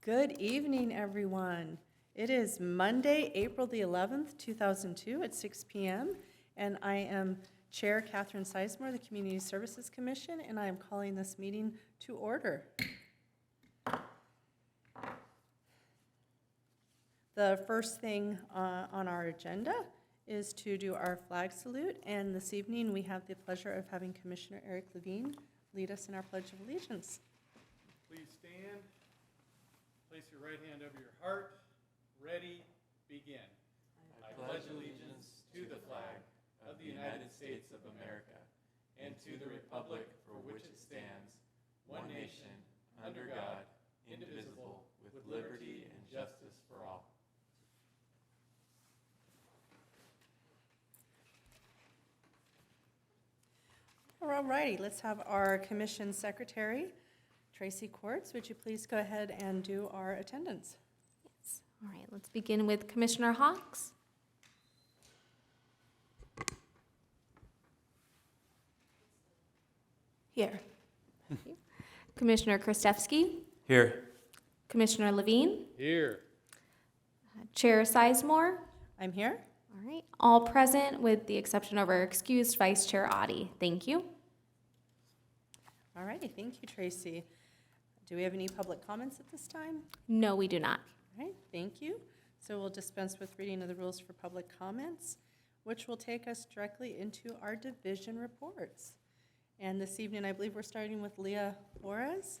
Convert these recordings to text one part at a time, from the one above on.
Good evening, everyone. It is Monday, April the 11th, 2002 at 6 p.m., and I am Chair Catherine Sizemore, the Community Services Commission, and I am calling this meeting to order. The first thing on our agenda is to do our flag salute, and this evening we have the pleasure of having Commissioner Eric Levine lead us in our Pledge of Allegiance. Please stand. Place your right hand over your heart. Ready, begin. I pledge allegiance to the flag of the United States of America and to the republic for which it stands, one nation, under God, indivisible, with liberty and justice for all. All righty, let's have our Commission Secretary, Tracy Quartz. Would you please go ahead and do our attendance? Yes. All right, let's begin with Commissioner Hawks. Here. Commissioner Kristevsky. Here. Commissioner Levine. Here. Chair Sizemore. I'm here. All right, all present with the exception of our excused Vice Chair Audi. Thank you. All righty, thank you, Tracy. Do we have any public comments at this time? No, we do not. All right, thank you. So we'll dispense with reading of the rules for public comments, which will take us directly into our division reports. And this evening, I believe we're starting with Leah Flores.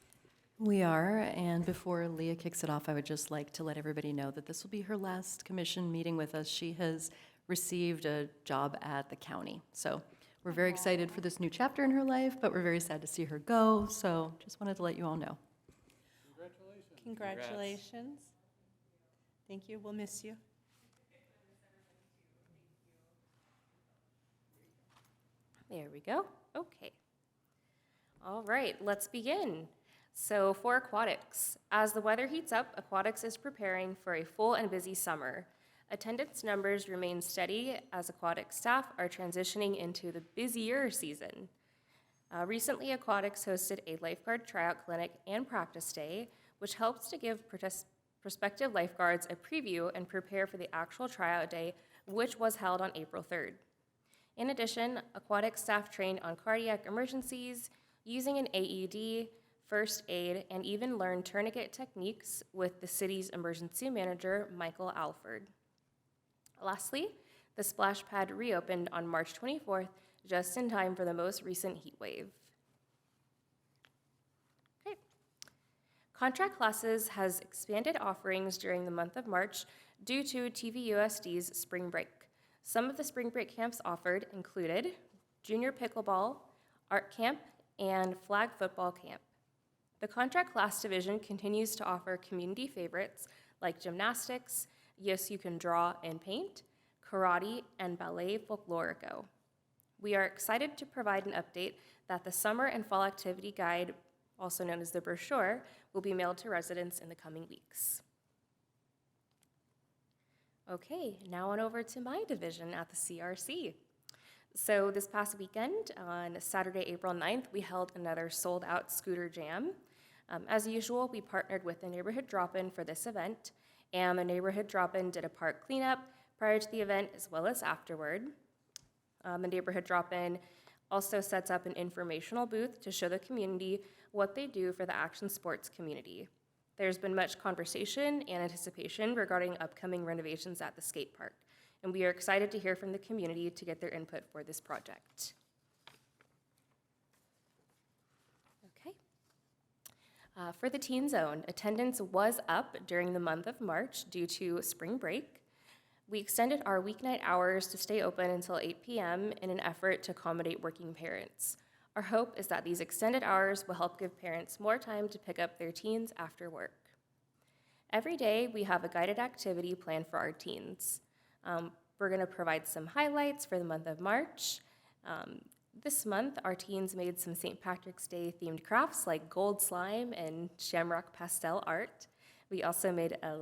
We are, and before Leah kicks it off, I would just like to let everybody know that this will be her last commission meeting with us. She has received a job at the county. So we're very excited for this new chapter in her life, but we're very sad to see her go. So just wanted to let you all know. Congratulations. Congratulations. Thank you. We'll miss you. There we go. Okay. All right, let's begin. So for Aquatics, as the weather heats up, Aquatics is preparing for a full and busy summer. Attendance numbers remain steady as aquatic staff are transitioning into the busier season. Recently, Aquatics hosted a lifeguard tryout clinic and practice day, which helps to give prospective lifeguards a preview and prepare for the actual tryout day, which was held on April 3rd. In addition, Aquatics staff trained on cardiac emergencies, using an AED, first aid, and even learned tourniquet techniques with the city's emergency manager, Michael Alford. Lastly, the splash pad reopened on March 24th, just in time for the most recent heat wave. Okay. Contract Classes has expanded offerings during the month of March due to TVUSD's spring break. Some of the spring break camps offered included junior pickleball, art camp, and flag football camp. The contract class division continues to offer community favorites like gymnastics, Yes You Can Draw and Paint, karate, and ballet folklorico. We are excited to provide an update that the summer and fall activity guide, also known as the brochure, will be mailed to residents in the coming weeks. Okay, now on over to my division at the CRC. So this past weekend, on Saturday, April 9th, we held another sold-out scooter jam. As usual, we partnered with the Neighborhood Drop-In for this event, and the Neighborhood Drop-In did a park cleanup prior to the event as well as afterward. The Neighborhood Drop-In also sets up an informational booth to show the community what they do for the action sports community. There's been much conversation and anticipation regarding upcoming renovations at the skate park, and we are excited to hear from the community to get their input for this project. Okay. For the Teen Zone, attendance was up during the month of March due to spring break. We extended our weeknight hours to stay open until 8 p.m. in an effort to accommodate working parents. Our hope is that these extended hours will help give parents more time to pick up their teens after work. Every day, we have a guided activity planned for our teens. We're going to provide some highlights for the month of March. This month, our teens made some St. Patrick's Day themed crafts like gold slime and shamrock pastel art. We also made a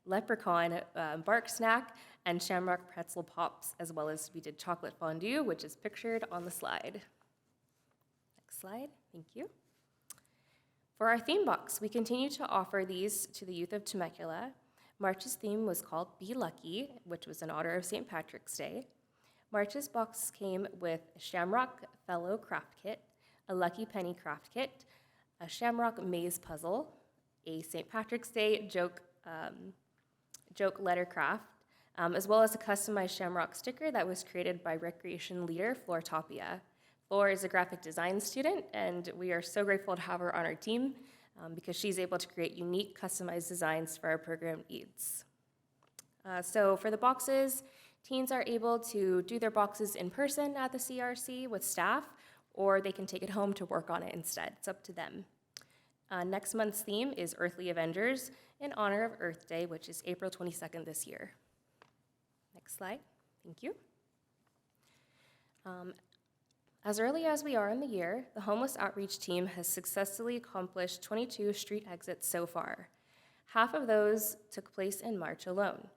leprechaun bark snack and shamrock pretzel pops, as well as we did chocolate fondue, which is pictured on the slide. Next slide, thank you. For our theme box, we continue to offer these to the youth of Temecula. March's theme was called Be Lucky, which was in honor of St. Patrick's Day. March's box came with a Shamrock Fellow craft kit, a Lucky Penny craft kit, a Shamrock Maze puzzle, a St. Patrick's Day joke letter craft, as well as a customized Shamrock sticker that was created by recreation leader Flor Tapia. Flor is a graphic design student, and we are so grateful to have her on our team because she's able to create unique, customized designs for our program needs. So for the boxes, teens are able to do their boxes in person at the CRC with staff, or they can take it home to work on it instead. It's up to them. Next month's theme is Earthly Avengers in honor of Earth Day, which is April 22nd this year. Next slide. Thank you. As early as we are in the year, the homeless outreach team has successfully accomplished 22 street exits so far. Half of those took place in March alone.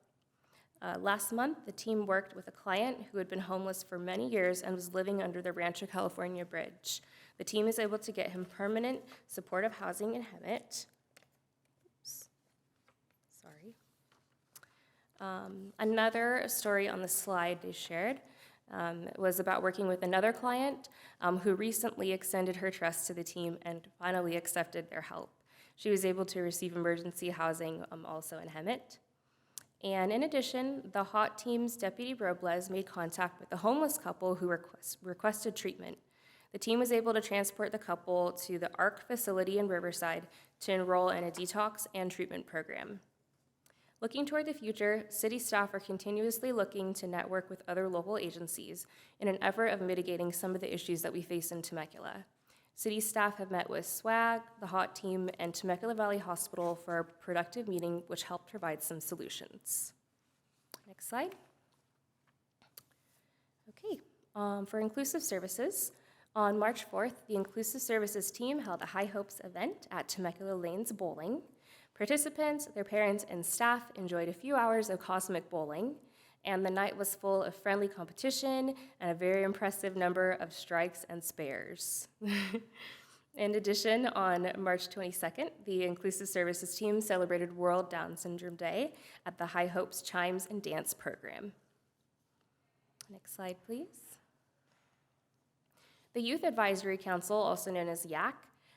Last month, the team worked with a client who had been homeless for many years and was living under the Rancho California Bridge. The team is able to get him permanent supportive housing in Hemet. Oops. Sorry. Another story on the slide they shared was about working with another client who recently extended her trust to the team and finally accepted their help. She was able to receive emergency housing also in Hemet. And in addition, the HOT team's Deputy Robles made contact with the homeless couple who requested treatment. The team was able to transport the couple to the ARC facility in Riverside to enroll in a detox and treatment program. Looking toward the future, city staff are continuously looking to network with other local agencies in an effort of mitigating some of the issues that we face in Temecula. City staff have met with SWAG, the HOT team, and Temecula Valley Hospital for a productive meeting which helped provide some solutions. Next slide. Okay, for inclusive services, on March 4th, the inclusive services team held a High Hopes event at Temecula Lanes Bowling. Participants, their parents, and staff enjoyed a few hours of cosmic bowling, and the night was full of friendly competition and a very impressive number of strikes and spares. In addition, on March 22nd, the Inclusive Services team celebrated World Down Syndrome Day at the High Hopes Chimes and Dance program. Next slide, please. The Youth Advisory Council, also known as YAC,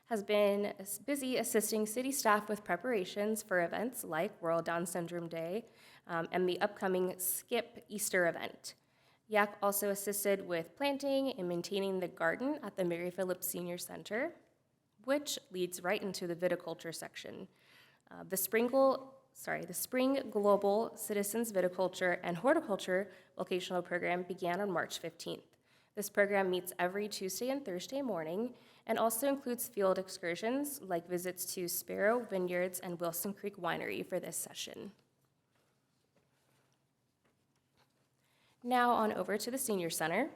has been busy assisting city staff with preparations for events like World Down Syndrome Day and the upcoming Skip Easter event. YAC also assisted with planting and maintaining the garden at the Mary Phillips Senior Center, which leads right into the viticulture section. The Spring Global Citizens Viticulture and Horticulture vocational program began on March 15th. This program meets every Tuesday and Thursday morning and also includes field excursions like visits to Sparrow Vineyards and Wilson Creek Winery for this session. Now on over to the Senior Center.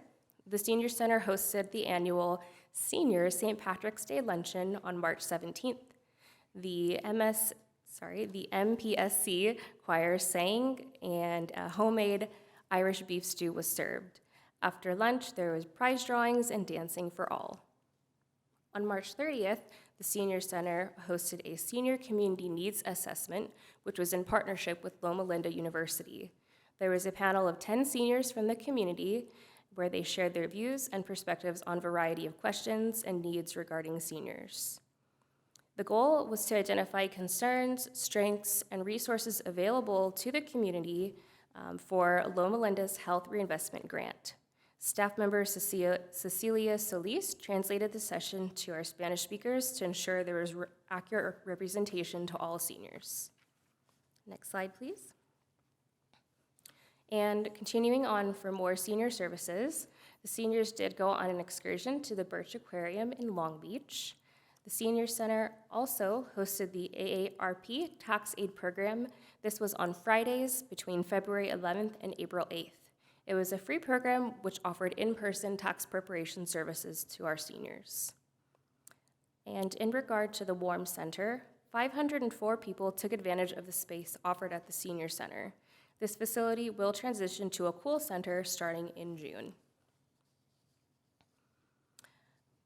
The Senior Center hosted the annual Senior St. Patrick's Day Luncheon on March 17th. The MPSC choir sang and a homemade Irish beef stew was served. After lunch, there was prize drawings and dancing for all. On March 30th, the Senior Center hosted a Senior Community Needs Assessment, which was in partnership with Loma Linda University. There was a panel of 10 seniors from the community where they shared their views and perspectives on a variety of questions and needs regarding seniors. The goal was to identify concerns, strengths, and resources available to the community for Loma Linda's Health Reinvestment Grant. Staff member Cecilia Solis translated the session to our Spanish speakers to ensure there was accurate representation to all seniors. Next slide, please. And continuing on for more senior services, the seniors did go on an excursion to the Birch Aquarium in Long Beach. The Senior Center also hosted the AARP Tax Aid Program. This was on Fridays between February 11th and April 8th. It was a free program which offered in-person tax preparation services to our seniors. And in regard to the Warm Center, 504 people took advantage of the space offered at the Senior Center. This facility will transition to a cool center starting in June.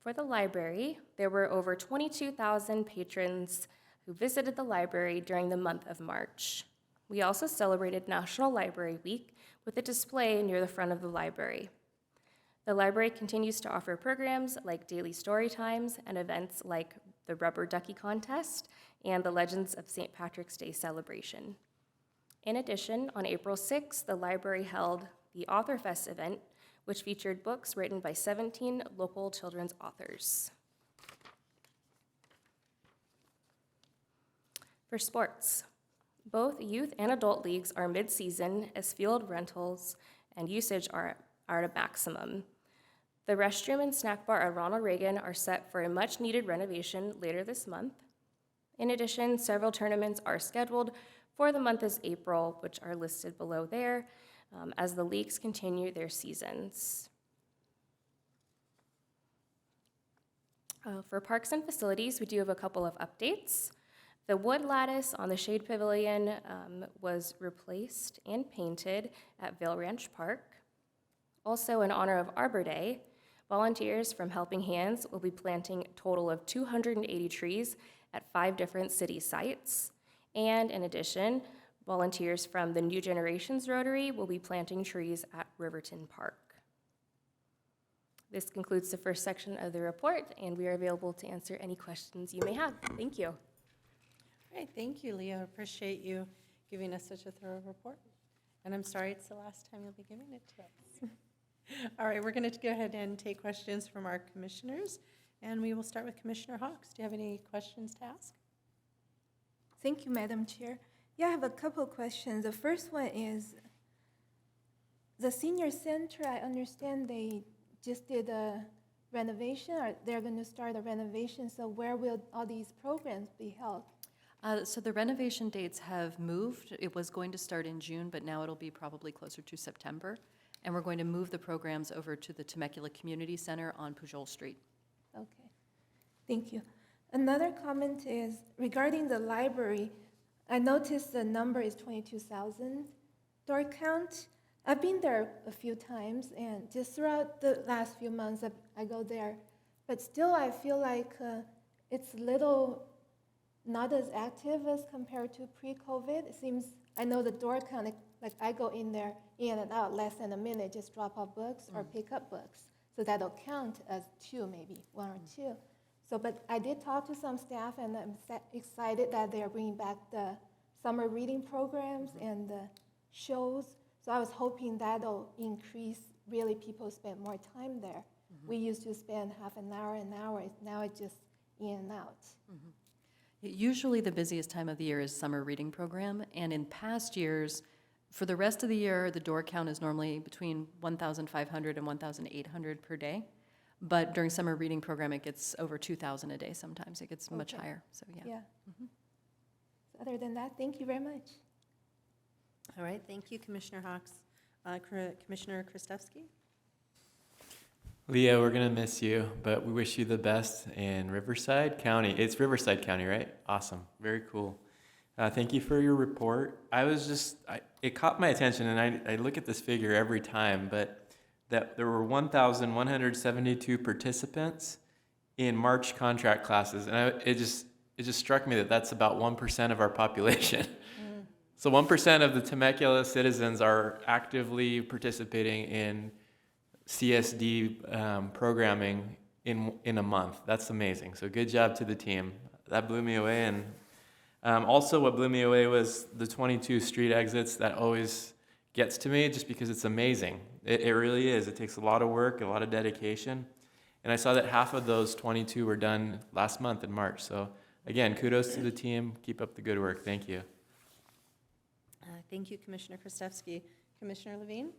For the library, there were over 22,000 patrons who visited the library during the month of March. We also celebrated National Library Week with a display near the front of the library. The library continues to offer programs like daily story times and events like the Rubber Ducky Contest and the Legends of St. Patrick's Day celebration. In addition, on April 6th, the library held the Author Fest event, which featured books written by 17 local children's authors. For sports, both youth and adult leagues are mid-season as field rentals and usage are at a maximum. The restroom and snack bar at Ronald Reagan are set for a much-needed renovation later this month. In addition, several tournaments are scheduled for the month of April, which are listed below there, as the leagues continue their seasons. For parks and facilities, we do have a couple of updates. The wood lattice on the Shade Pavilion was replaced and painted at Vail Ranch Park. Also, in honor of Arbor Day, volunteers from Helping Hands will be planting a total of 280 trees at 5 different city sites. And in addition, volunteers from the New Generations Rotary will be planting trees at Riverton Park. This concludes the first section of the report, and we are available to answer any questions you may have. Thank you. All right, thank you, Leah. I appreciate you giving us such a thorough report. And I'm sorry it's the last time you'll be giving it to us. All right, we're going to go ahead and take questions from our commissioners, and we will start with Commissioner Hawks. Do you have any questions to ask? Thank you, Madam Chair. Yeah, I have a couple of questions. The first one is the senior center. I understand they just did a renovation, or they're going to start a renovation. So where will all these programs be held? So the renovation dates have moved. It was going to start in June, but now it'll be probably closer to September. And we're going to move the programs over to the Temecula Community Center on Pujol Street. Okay, thank you. Another comment is regarding the library. I noticed the number is 22,000 door count. I've been there a few times, and just throughout the last few months, I go there. But still, I feel like it's little not as active as compared to pre-COVID. It seems, I know the door count, like I go in there, in and out, less than a minute, just drop off books or pick up books. So that'll count as 2, maybe 1 or 2. So, but I did talk to some staff, and I'm excited that they're bringing back the summer reading programs and the shows. So I was hoping that'll increase, really people spend more time there. We used to spend half an hour, now it's just in and out. Usually the busiest time of the year is summer reading program, and in past years, for the rest of the year, the door count is normally between 1,500 and 1,800 per day. But during summer reading program, it gets over 2,000 a day sometimes. It gets much higher, so yeah. Yeah. So other than that, thank you very much. All right, thank you, Commissioner Hawks. Commissioner Krastevsky? Leah, we're going to miss you, but we wish you the best in Riverside County. It's Riverside County, right? Awesome. Very cool. Thank you for your report. It caught my attention, and I look at this figure every time, but that there were 1,172 participants in March contract classes, and it just struck me that that's about 1% of our population. So 1% of the Temecula citizens are actively participating in CSD programming in a month. That's amazing. So good job to the team. That blew me away. And also what blew me away was the 22 street exits. That always gets to me just because it's amazing. It really is. It takes a lot of work, a lot of dedication. And I saw that half of those 22 were done last month in March. So again, kudos to the team. Keep up the good work. Thank you. Thank you, Commissioner Krastevsky. Commissioner Levine?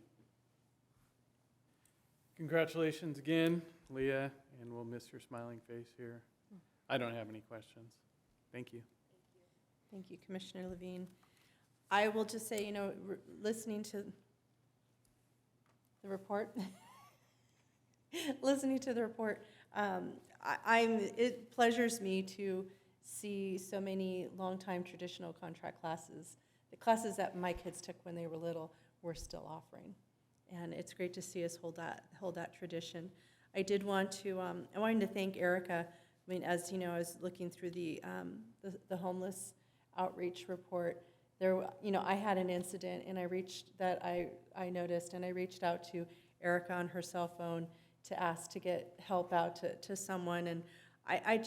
Congratulations again, Leah, and we'll miss your smiling face here. I don't have any questions. Thank you. Thank you, Commissioner Levine. I will just say, listening to the report, it pleasures me to see so many longtime traditional contract classes. The classes that my kids took when they were little, we're still offering. And it's great to see us hold that tradition. I did want to, I wanted to thank Erica. I mean, as you know, I was looking through the homeless outreach report. There, you know, I had an incident, and I noticed, and I reached out to Erica on her cell phone to ask to get help out to someone, and I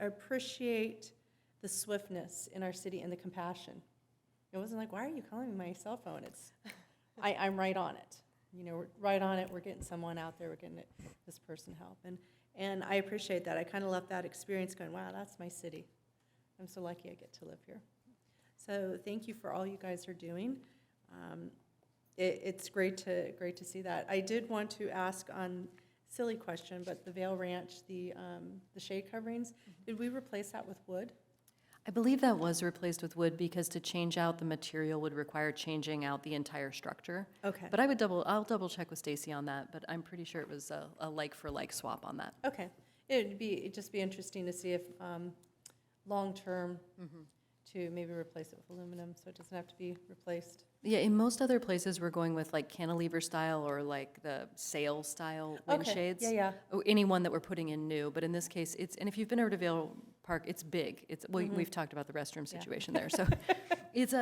appreciate the swiftness in our city and the compassion. It wasn't like, why are you calling me my cell phone? It's, I'm right on it. You know, we're right on it. We're getting someone out there. We're getting this person help, and I appreciate that. I kind of left that experience going, wow, that's my city. I'm so lucky I get to live here. So thank you for all you guys are doing. It's great to see that. I did want to ask on, silly question, but the Vail Ranch, the shade coverings, did we replace that with wood? I believe that was replaced with wood because to change out the material would require changing out the entire structure. Okay. But I'll double check with Stacy on that, but I'm pretty sure it was a like-for-like swap on that. Okay. It'd just be interesting to see if long-term to maybe replace it with aluminum so it doesn't have to be replaced. Yeah, in most other places, we're going with like cantilever style or like the sail style wind Okay, shades. yeah. Oh, any one that we're putting in new, but in this case, and if you've been over to Vail Park, it's big. We've talked about the restroom situation there, so it's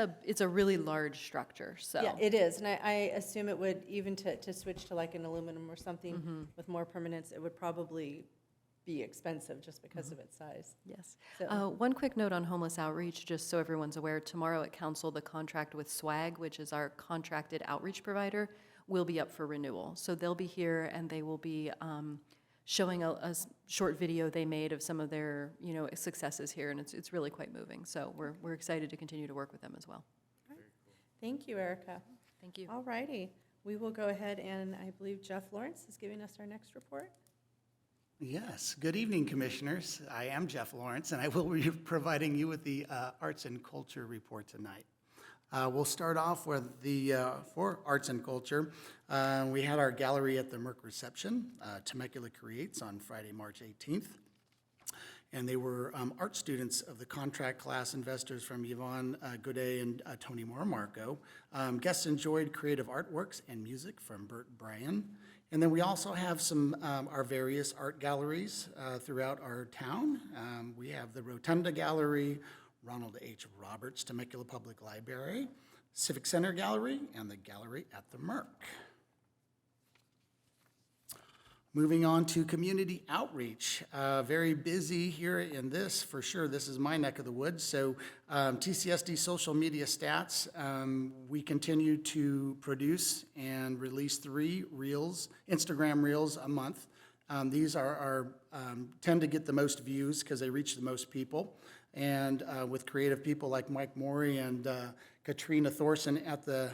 a really large structure, so. Yeah, it is, and I assume it would, even to switch to like an aluminum or something with more permanence, it would probably be expensive just because of its size. Yes. So- One quick note on homeless outreach, just so everyone's aware, tomorrow at council, the contract with SWAG, which is our contracted outreach provider, will be up for renewal. So they'll be here and they will be showing a short video they made of some of their, successes here, and it's really quite moving. So we're excited to continue to work with them as well. Thank you, Erica. Thank you. All righty. We will go ahead, and I believe Jeff Lawrence is giving us our next report. Yes, good evening, Commissioners. I am Jeff Lawrence, and I will be providing you with the Arts and Culture report tonight. We'll start off with for Arts and Culture. We had our gallery at the Merck Reception, Temecula Creates, on Friday, March 18th. And they were art students of the contract class investors from Yvonne Godet and Tony Moramarco. Guests enjoyed creative artworks and music from Bert Bryan. And then we also have some our various art galleries throughout our town. We have the Rotunda Gallery, Ronald H. Roberts Temecula Public Library, Civic Center Gallery, and the gallery at the Merck. Moving on to community outreach. Very busy here in this, for sure. This is my neck of the woods. So TCSD social media stats, we continue to produce and release 3 reels, Instagram reels a month. These tend to get the most views because they reach the most people. And with creative people like Mike Morey and Katrina Thorson at the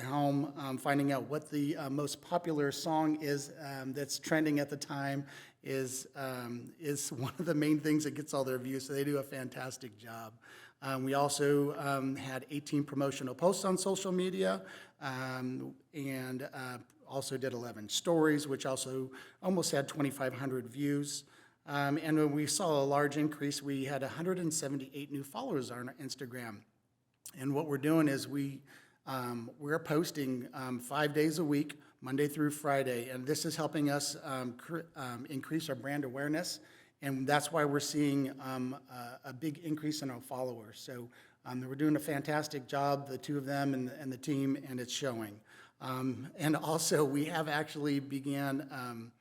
helm, finding out what the most popular song is that's trending at the time is one of the main things that gets all their views. So they do a fantastic job. We also had 18 promotional posts on social media, and also did 11 stories, which also almost had 2,500 views. And when we saw a large increase, we had 178 new followers on our Instagram. And what we're doing is we're posting 5 days a week, Monday through Friday, and this is helping us increase our brand awareness, and that's why we're seeing a big increase in our followers. So we're doing a fantastic job, the two of them and the team, and it's showing. And also, we have actually began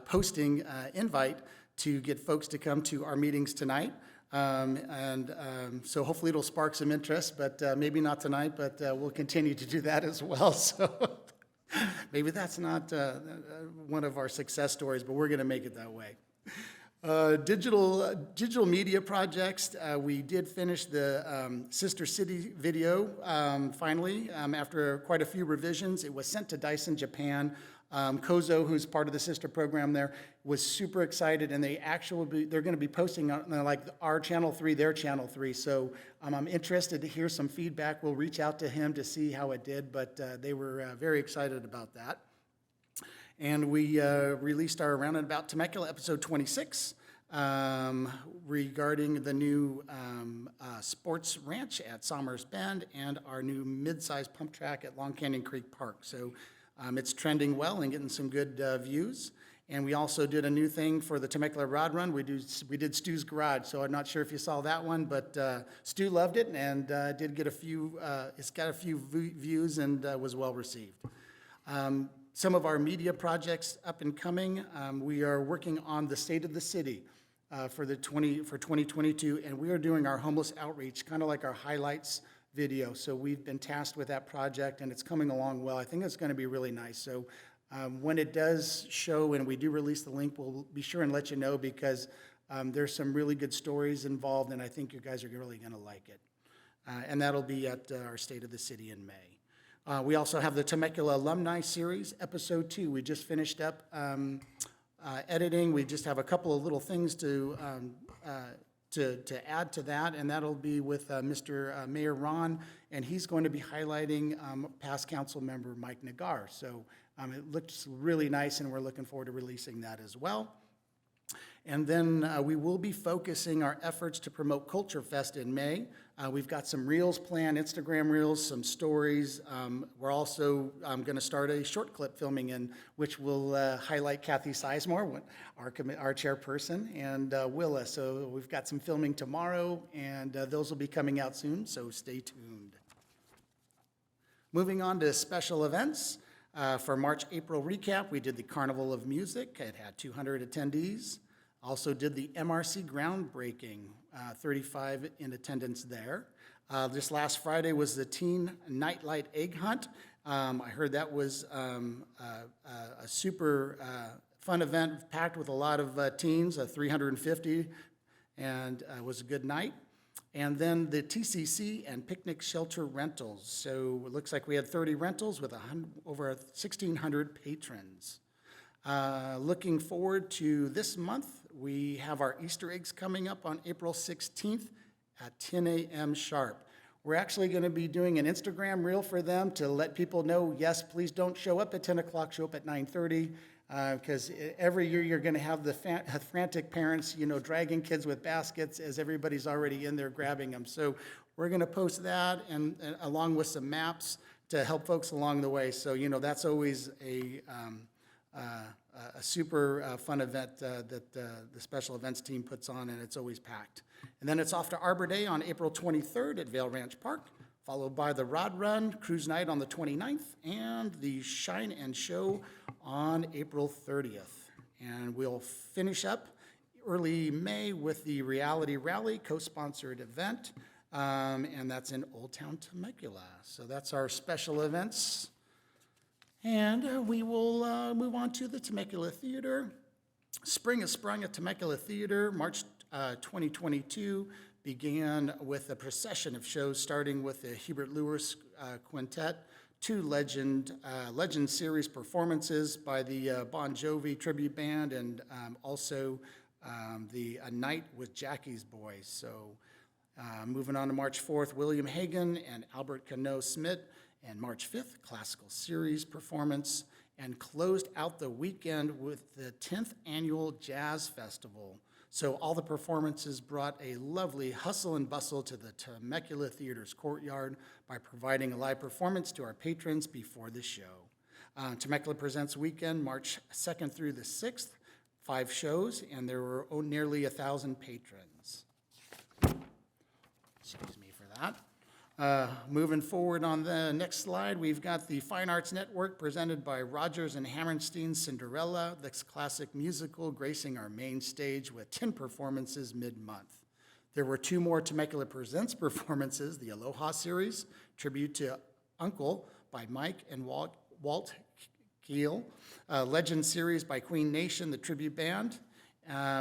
posting invite to get folks to come to our meetings tonight. So hopefully it'll spark some interest, but maybe not tonight, but we'll continue to do that as well. So maybe that's not one of our success stories, but we're going to make it that way. Digital media projects, we did finish the Sister City video finally after quite a few revisions. It was sent to Dyson, Japan. Kozo, who's part of the sister program there, was super excited, and they're going to be posting on like our Channel 3, their Channel 3. So I'm interested to hear some feedback. We'll reach out to him to see how it did, but they were very excited about that. And we released our Roundabout Temecula episode 26 regarding the new sports ranch at Somers Bend and our new mid-sized pump track at Long Canyon Creek Park. So it's trending well and getting some good views. And we also did a new thing for the Temecula Rod Run. We did Stu's Garage, so I'm not sure if you saw that one, but Stu loved it and did get a few, it's got a few views and was well received. Some of our media projects up and coming, we are working on the State of the City for 2022, and we are doing our homeless outreach, kind of like our highlights video. So we've been tasked with that project, and it's coming along well. I think it's going to be really nice. So when it does show and we do release the link, we'll be sure and let you know, because there's some really good stories involved, and I think you guys are really going to like it. And that'll be at our State of the City in May. We also have the Temecula Alumni Series, Episode 2. We just finished up editing. We just have a couple of little things to add to that, and that'll be with Mr. Mayor Ron, and he's going to be highlighting past council member Mike Nagar. So it looks really nice, and we're looking forward to releasing that as well. And then we will be focusing our efforts to promote Culture Fest in May. We've got some reels planned, Instagram reels, some stories. We're also going to start a short clip filming, in which will highlight Kathy Sizemore, our chairperson, and Willa. So we've got some filming tomorrow, and those will be coming out soon, so stay tuned. Moving on to special events. For March-April recap, we did the Carnival of Music. It had 200 attendees. Also did the MRC groundbreaking, 35 in attendance there. This last Friday was the Teen Nightlight Egg Hunt. I heard that was a super fun event, packed with a lot of teens, 350, and it was a good night. And then the TCC and picnic shelter rentals. So it looks like we had 30 rentals with over 1,600 patrons. Looking forward to this month, we have our Easter eggs coming up on April 16th at 10 a.m. sharp. We're actually going to be doing an Instagram reel for them to let people know, yes, please don't show up at 10 o'clock, show up at 9:30, because every year you're going to have the frantic parents, dragging kids with baskets as everybody's already in there grabbing them. So we're going to post that and along with some maps to help folks along the way. So, that's always a super fun event that the special events team puts on, and it's always packed. And then it's off to Arbor Day on April 23rd at Vail Ranch Park, followed by the Rod Run, Cruise Night on the 29th, and the Shine and Show on April 30th. And we'll finish up early May with the Reality Rally, co-sponsored event, and that's in Old Town Temecula. So that's our special events. And we will move on to the Temecula Theater. Spring has sprung at Temecula Theater. March 2022 began with a procession of shows, starting with the Hubert Lewis Quintet, two Legend Series performances by the Bon Jovi Tribute Band, and also the A Night with Jackie's Boys. So moving on to March 4th, William Hagen and Albert Cano Smith. And March 5th, Classical Series performance, and closed out the weekend with the 10th Annual Jazz Festival. So all the performances brought a lovely hustle and bustle to the Temecula Theater's courtyard by providing a live performance to our patrons before the show. Temecula Presents Weekend, March 2nd through the 6th, 5 shows, and there were nearly 1,000 patrons. Excuse me for that. Moving forward on the next slide, we've got the Fine Arts Network presented by Rodgers and Hammerstein's Cinderella, this classic musical gracing our main stage with 10 performances mid-month. There were 2 more Temecula Presents performances, the Aloha Series, tribute to Uncle by Mike and Walt Keel, Legend Series by Queen Nation, the tribute band.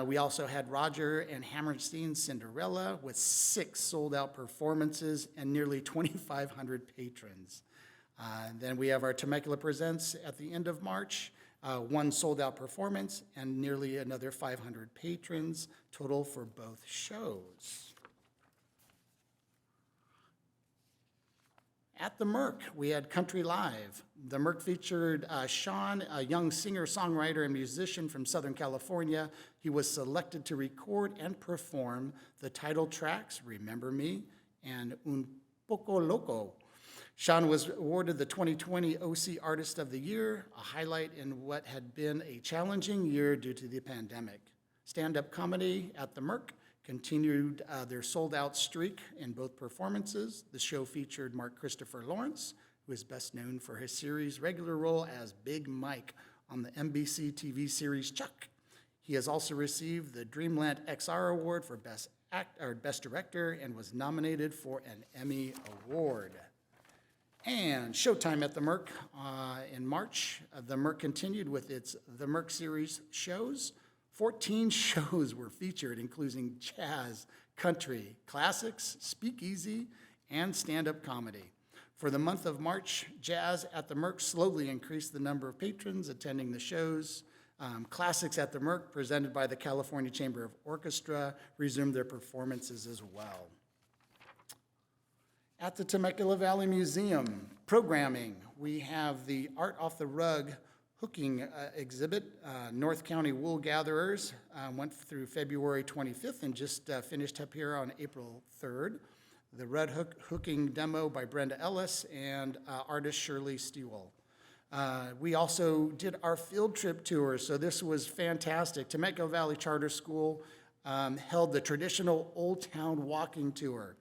We also had Roger and Hammerstein's Cinderella with 6 sold-out performances and nearly 2,500 patrons. Then we have our Temecula Presents at the end of March, 1 sold-out performance and nearly another 500 patrons total for both shows. At the Merc, we had Country Live. The Merc featured Sean, a young singer, songwriter, and musician from Southern California. He was selected to record and perform the title tracks, Remember Me and Un Poco Loco. Sean was awarded the 2020 OC Artist of the Year, a highlight in what had been a challenging year due to the pandemic. Stand-up comedy at the Merc continued their sold-out streak in both performances. The show featured Mark Christopher Lawrence, who is best known for his series' regular role as Big Mike on the NBC TV series Chuck. He has also received the Dreamland XR Award for Best Director and was nominated for an Emmy Award. And Showtime at the Merc in March. The Merc continued with its The Merc series shows. 14 shows were featured, including jazz, country, classics, speakeasy, and stand-up comedy. For the month of March, Jazz at the Merc slowly increased the number of patrons attending the shows. Classics at the Merc, presented by the California Chamber of Orchestra, resumed their performances as well. At the Temecula Valley Museum, programming, we have the Art Off the Rug hooking exhibit. North County Wool Gatherers went through February 25th and just finished up here on April 3rd. The Red Hooking demo by Brenda Ellis and artist Shirley Stewell. We also did our field trip tour, so this was fantastic. Temecula Valley Charter School held the traditional Old Town walking tour.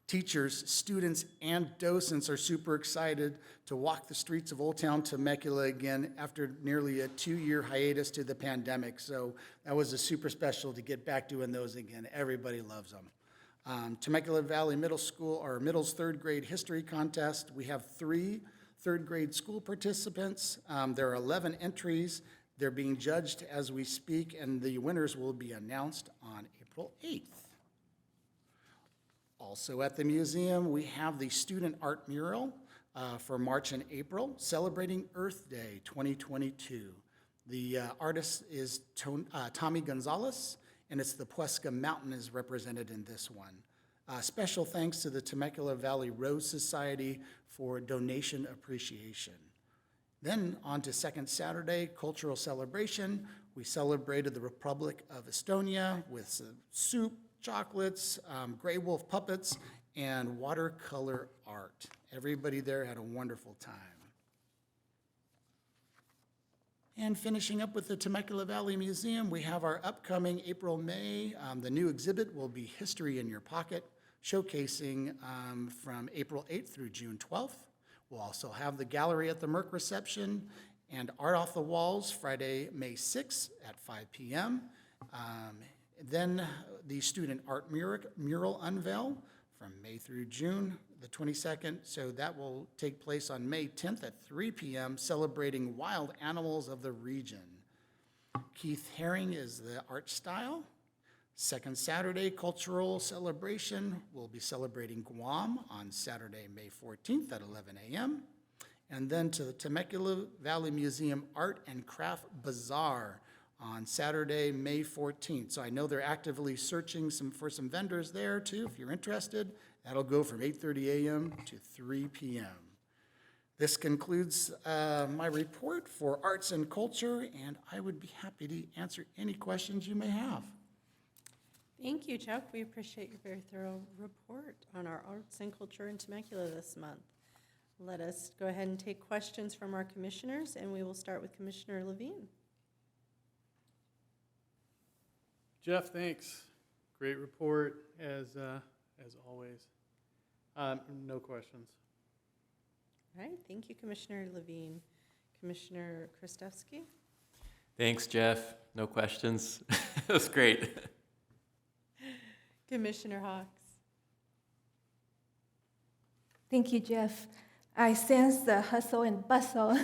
Teachers, students, and docents are super excited to walk the streets of Old Town Temecula again after nearly a 2-year hiatus to the pandemic. So that was a super special to get back doing those again. Everybody loves them. Temecula Valley Middle School, or Middle's third grade history contest. We have 3 third grade school participants. There are 11 entries. They're being judged as we speak, and the winners will be announced on April 8th. Also at the museum, we have the Student Art Mural for March and April, celebrating Earth Day 2022. The artist is Tommy Gonzalez, and it's the Puesca Mountain is represented in this one. Special thanks to the Temecula Valley Rose Society for donation appreciation. Then on to second Saturday, cultural celebration. We celebrated the Republic of Estonia with some soup, chocolates, gray wolf puppets, and watercolor art. Everybody there had a wonderful time. And finishing up with the Temecula Valley Museum, we have our upcoming April-May. The new exhibit will be History in Your Pocket, showcasing from April 8th through June 12th. We'll also have the gallery at the Merc reception and Art Off the Walls Friday, May 6th at 5 p.m. Then the Student Art Mural unveil from May through June the 22nd. So that will take place on May 10th at 3 p.m., celebrating wild animals of the region. Keith Herring is the art style. Second Saturday, cultural celebration. We'll be celebrating Guam on Saturday, May 14th at 11 a.m. And then to the Temecula Valley Museum Art and Craft Bazaar on Saturday, May 14th. So I know they're actively searching for some vendors there too, if you're interested. That'll go from 8:30 a.m. to 3 p.m. This concludes my report for arts and culture, and I would be happy to answer any questions you may have. Thank you, Chuck. We appreciate your very thorough report on our arts and culture in Temecula this month. Let us go ahead and take questions from our commissioners, and we will start with Commissioner Levine. Jeff, thanks. Great report, as always. No questions. All right, thank you, Commissioner Levine. Commissioner Kristevsky? Thanks, Jeff. No questions. It was great. Commissioner Hawks? Thank you, Jeff. I sense the hustle and bustle.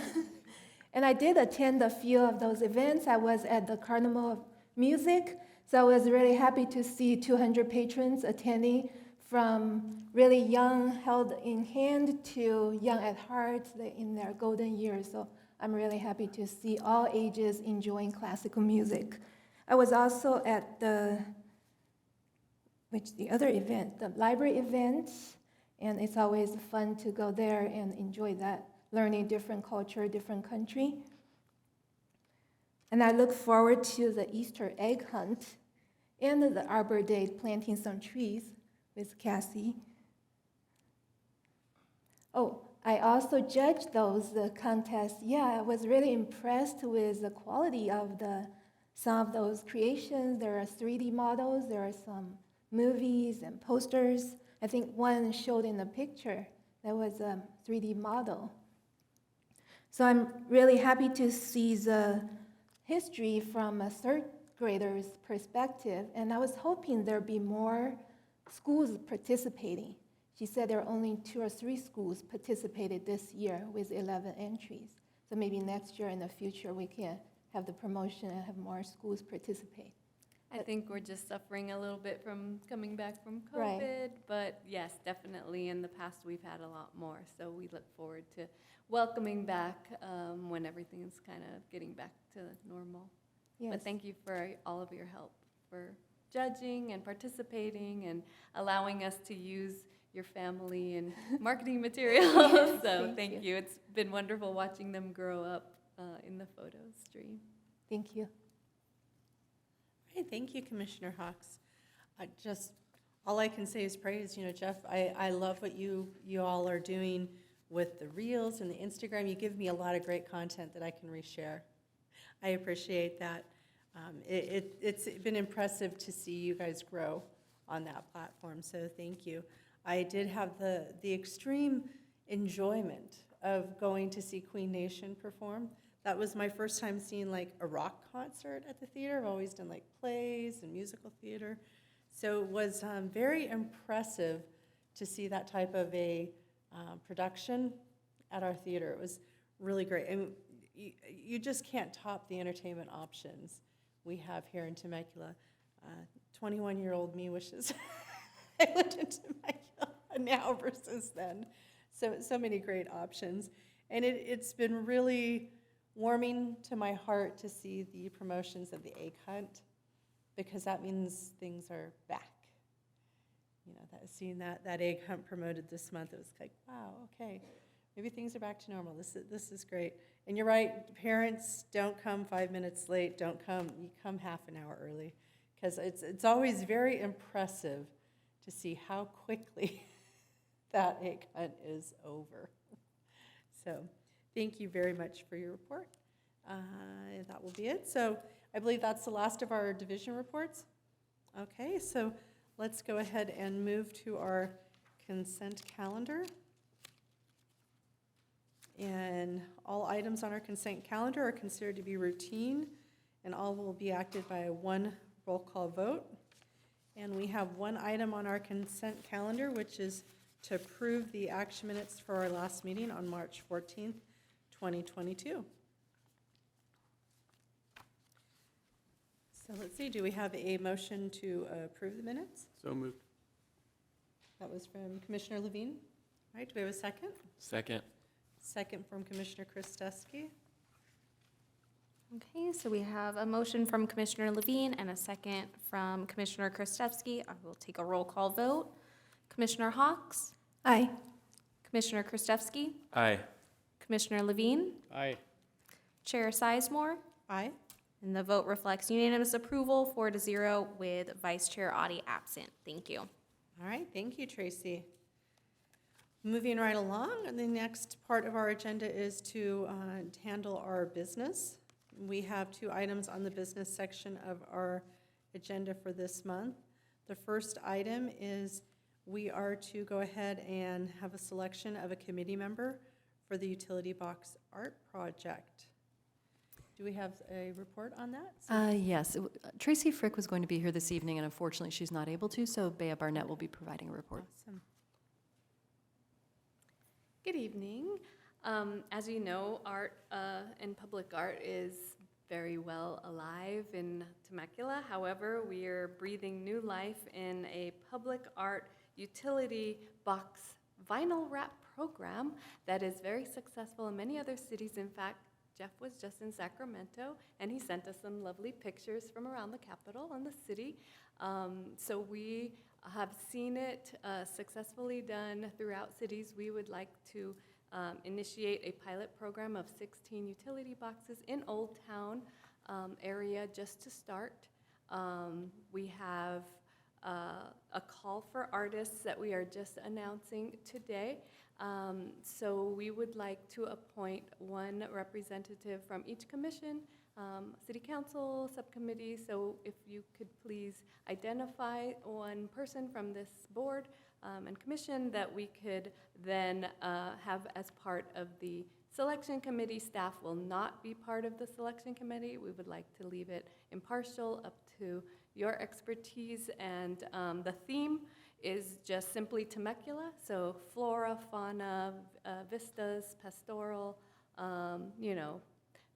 And I did attend a few of those events. I was at the Carnival of Music, so I was really happy to see 200 patrons attending, from really young, held in hand, to young at heart, in their golden years. So I'm really happy to see all ages enjoying classical music. I was also at the other event, the library event, and it's always fun to go there and enjoy that, learning different culture, different country. And I look forward to the Easter egg hunt and the Arbor Day, planting some trees with Cassie. Oh, I also judged those contests. Yeah, I was really impressed with the quality of some of those creations. There are 3D models, there are some movies and posters. I think one showed in the picture that was a 3D model. So I'm really happy to see the history from a third grader's perspective, and I was hoping there'd be more schools participating. She said there are only 2 or 3 schools participated this year with 11 entries. So maybe next year in the future we can have the promotion and have more schools participate. I think we're just suffering a little bit from coming back from Right. COVID, but yes, definitely in the past we've had a lot more. So we look forward to welcoming back when everything is kind of getting back to normal. Yes. But thank you for all of your help, for judging and participating and allowing us to use your family and marketing materials. So thank you. It's been wonderful watching them grow up in the photo stream. Thank you. Hey, thank you, Commissioner Hawks. All I can say is praise. Jeff, I love what you all are doing with the Reels and the Instagram. You give me a lot of great content that I can reshare. I appreciate that. It's been impressive to see you guys grow on that platform, so thank you. I did have the extreme enjoyment of going to see Queen Nation perform. That was my first time seeing like a rock concert at the theater. I've always done like plays and musical theater. So it was very impressive to see that type of a production at our theater. It was really great. And you just can't top the entertainment options we have here in Temecula. 21-year-old me wishes I lived in Temecula now versus then. So many great options. And it's been really warming to my heart to see the promotions of the egg hunt, because that means things are back. Seeing that egg hunt promoted this month, it was like, wow, okay, maybe things are back to normal. This is great. And you're right, parents, don't come 5 minutes late. Don't come. You come half an hour early, because it's always very impressive to see how quickly that egg hunt is over. So thank you very much for your report. That will be it. So I believe that's the last of our division reports. Okay, so let's go ahead and move to our consent calendar. And all items on our consent calendar are considered to be routine, and all will be acted by one roll call vote. And we have one item on our consent calendar, which is to approve the action minutes for our last meeting on March 14th, 2022. So let's see, do we have a motion to approve the minutes? So moved. That was from Commissioner Levine. All right, do we have a second? Second. Second from Commissioner Kristevsky. Okay, so we have a motion from Commissioner Levine and a second from Commissioner Kristevsky. I will take a roll call vote. Commissioner Hawks? Aye. Commissioner Kristevsky? Aye. Commissioner Levine? Aye. Chair Sizemore? Aye. And the vote reflects unanimous approval, 4-0, with Vice Chair Audi absent. Thank you. All right, thank you, Tracy. Moving right along, and the next part of our agenda is to handle our business. We have 2 items on the business section of our agenda for this month. The first item is we are to go ahead and have a selection of a committee member for the utility box art project. Do we have a report on that? Yes, Tracy Frick was going to be here this evening, and unfortunately she's not able to, so Bea Barnett will be providing a report. Awesome. Good evening. As you know, art and public art is very well alive in Temecula. However, we are breathing new life in a public art utility box vinyl wrap program that is very successful in many other cities. In fact, Jeff was just in Sacramento, and he sent us some lovely pictures from around the capital and the city. So we have seen it successfully done throughout cities. We would like to initiate a pilot program of 16 utility boxes in Old Town area just to start. We have a call for artists that we are just announcing today. So we would like to appoint one representative from each commission, city council, subcommittee. So if you could please identify one person from this board and commission that we could then have as part of the selection committee. Staff will not be part of the selection committee. We would like to leave it impartial, up to your expertise, and the theme is just simply Temecula, so flora, fauna, vistas, pastoral. You know,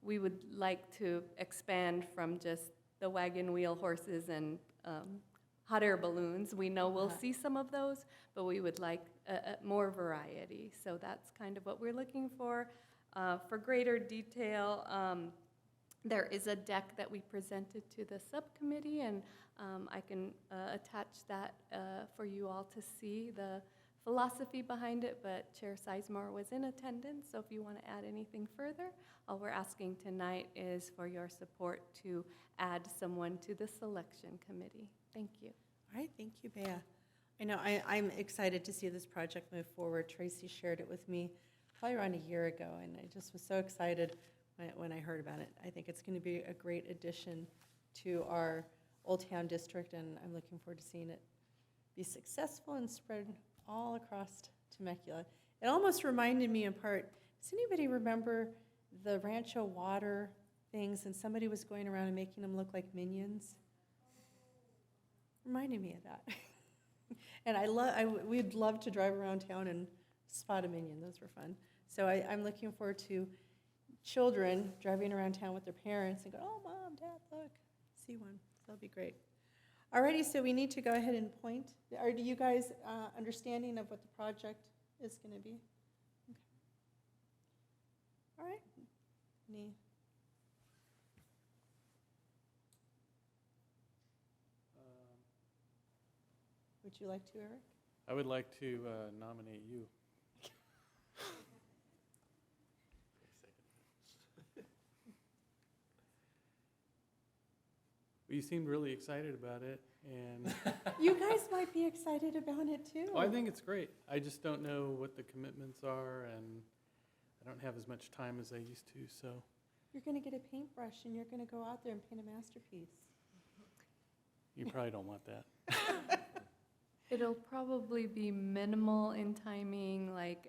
we would like to expand from just the wagon wheel horses and hot air balloons. We know we'll see some of those, but we would like more variety. So that's kind of what we're looking for. For greater detail, there is a deck that we presented to the subcommittee, and I can attach that for you all to see the philosophy behind it, but Chair Sizemore was in attendance, so if you want to add anything further, all we're asking tonight is for your support to add someone to the selection committee. Thank you. All right, thank you, Bea. I know I'm excited to see this project move forward. Tracy shared it with me probably around a year ago, and I just was so excited when I heard about it. I think it's going to be a great addition to our Old Town District, and I'm looking forward to seeing it be successful and spread all across Temecula. It almost reminded me in part, does anybody remember the Rancho Water things, and somebody was going around and making them look like minions? Reminded me of that. And we'd love to drive around town and spot a minion. Those were fun. So I'm looking forward to children driving around town with their parents and go, oh, Mom, Dad, look, see one. So that'll be great. Alrighty, so we need to go ahead and point. Are you guys understanding of what the project is going to be? Okay. All right. Would you like to, Eric? I would like to nominate you. Well, you seemed really excited about it, and You guys might be excited about it too. I think it's great. I just don't know what the commitments are, and I don't have as much time as I used to, so. You're going to get a paintbrush and you're going to go out there and paint a masterpiece. You probably don't want that. It'll probably be minimal in timing, like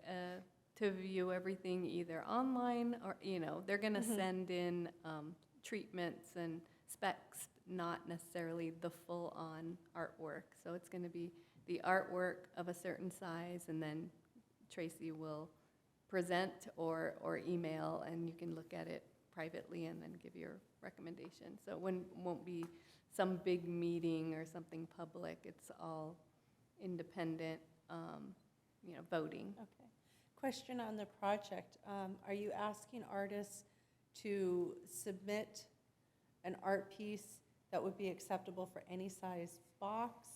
to view everything either online or, you know, they're going to send in treatments and specs, not necessarily the full-on artwork. So it's going to be the artwork of a certain size, and then Tracy will present or email, and you can look at it privately and then give your recommendation. So it won't be some big meeting or something public. It's all independent, you know, voting. Okay. Question on the project. Are you asking artists to submit an art piece that would be acceptable for any size box?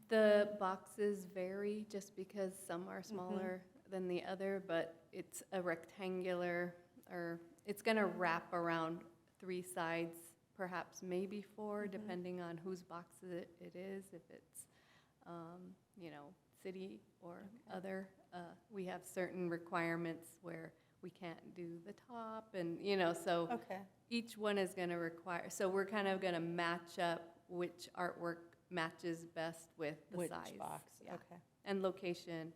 The boxes vary just because some are smaller than the other, but it's a rectangular, or it's going to wrap around 3 sides, perhaps maybe 4, depending on whose box it is, if it's, you know, city or other. We have certain requirements where we can't do the top, and, you know, so each one is going to require, so we're kind of going to match up which artwork matches best with the Which size. box? Yeah. Okay. And location,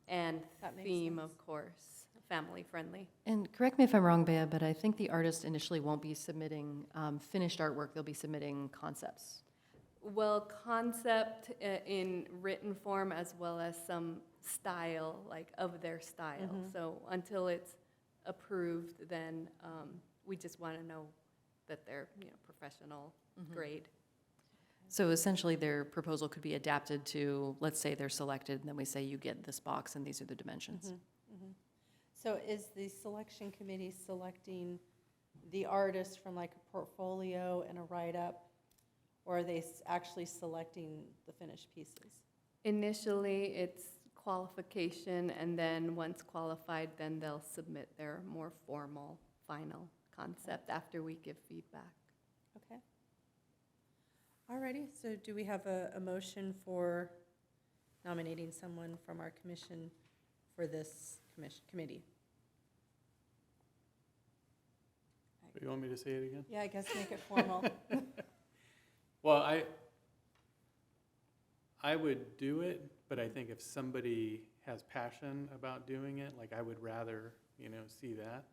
and That makes theme, sense. of course, family friendly. And correct me if I'm wrong, Bea, but I think the artist initially won't be submitting finished artwork, they'll be submitting concepts. Well, concept in written form, as well as some style, like of their style. So until it's approved, then we just want to know that they're, you know, professional grade. So essentially, their proposal could be adapted to, let's say they're selected, and then we say you get this box and these are the dimensions. So is the selection committee selecting the artist from like a portfolio and a write-up, or are they actually selecting the finished pieces? Initially, it's qualification, and then once qualified, then they'll submit their more formal final concept after we give feedback. Okay. Alrighty, so do we have a motion for nominating someone from our commission for this committee? You want me to say it again? Yeah, I guess make it formal. Well, I would do it, but I think if somebody has passion about doing it, like I would rather, see that,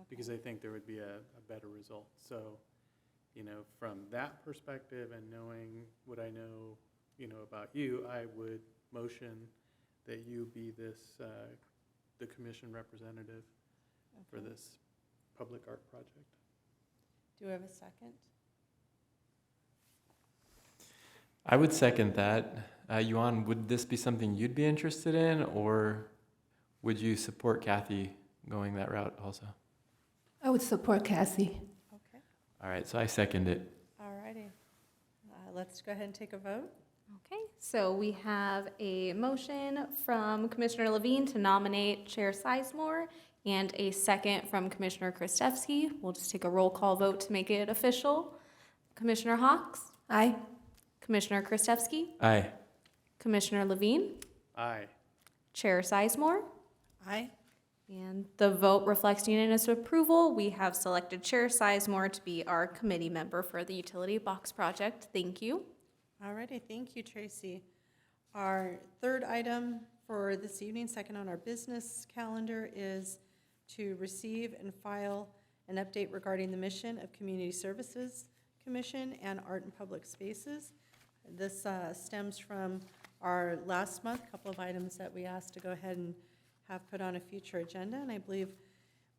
because I think there would be a better result. So, from that perspective and knowing what I know, about you, I would motion that you be the commission representative for this public art project. Do we have a second? I would second that. Yuan, would this be something you'd be interested in, or would you support Kathy going that route also? I would support Cassie. Okay, All right, so I second it. alrighty. Let's go ahead and take a vote. Okay, so we have a motion from Commissioner Levine to nominate Chair Sizemore and a second from Commissioner Kristevsky. We'll just take a roll call vote to make it official. Commissioner Hawks? Aye. Commissioner Kristevsky? Aye. Commissioner Levine? Aye. Chair Sizemore? Aye. And the vote reflects unanimous approval. We have selected Chair Sizemore to be our committee member for the utility box project. Thank you. Alrighty, thank you, Tracy. Our third item for this evening, second on our business calendar, is to receive and file an update regarding the mission of Community Services Commission and Art and Public Spaces. This stems from our last month, couple of items that we asked to go ahead and have put on a future agenda, and I believe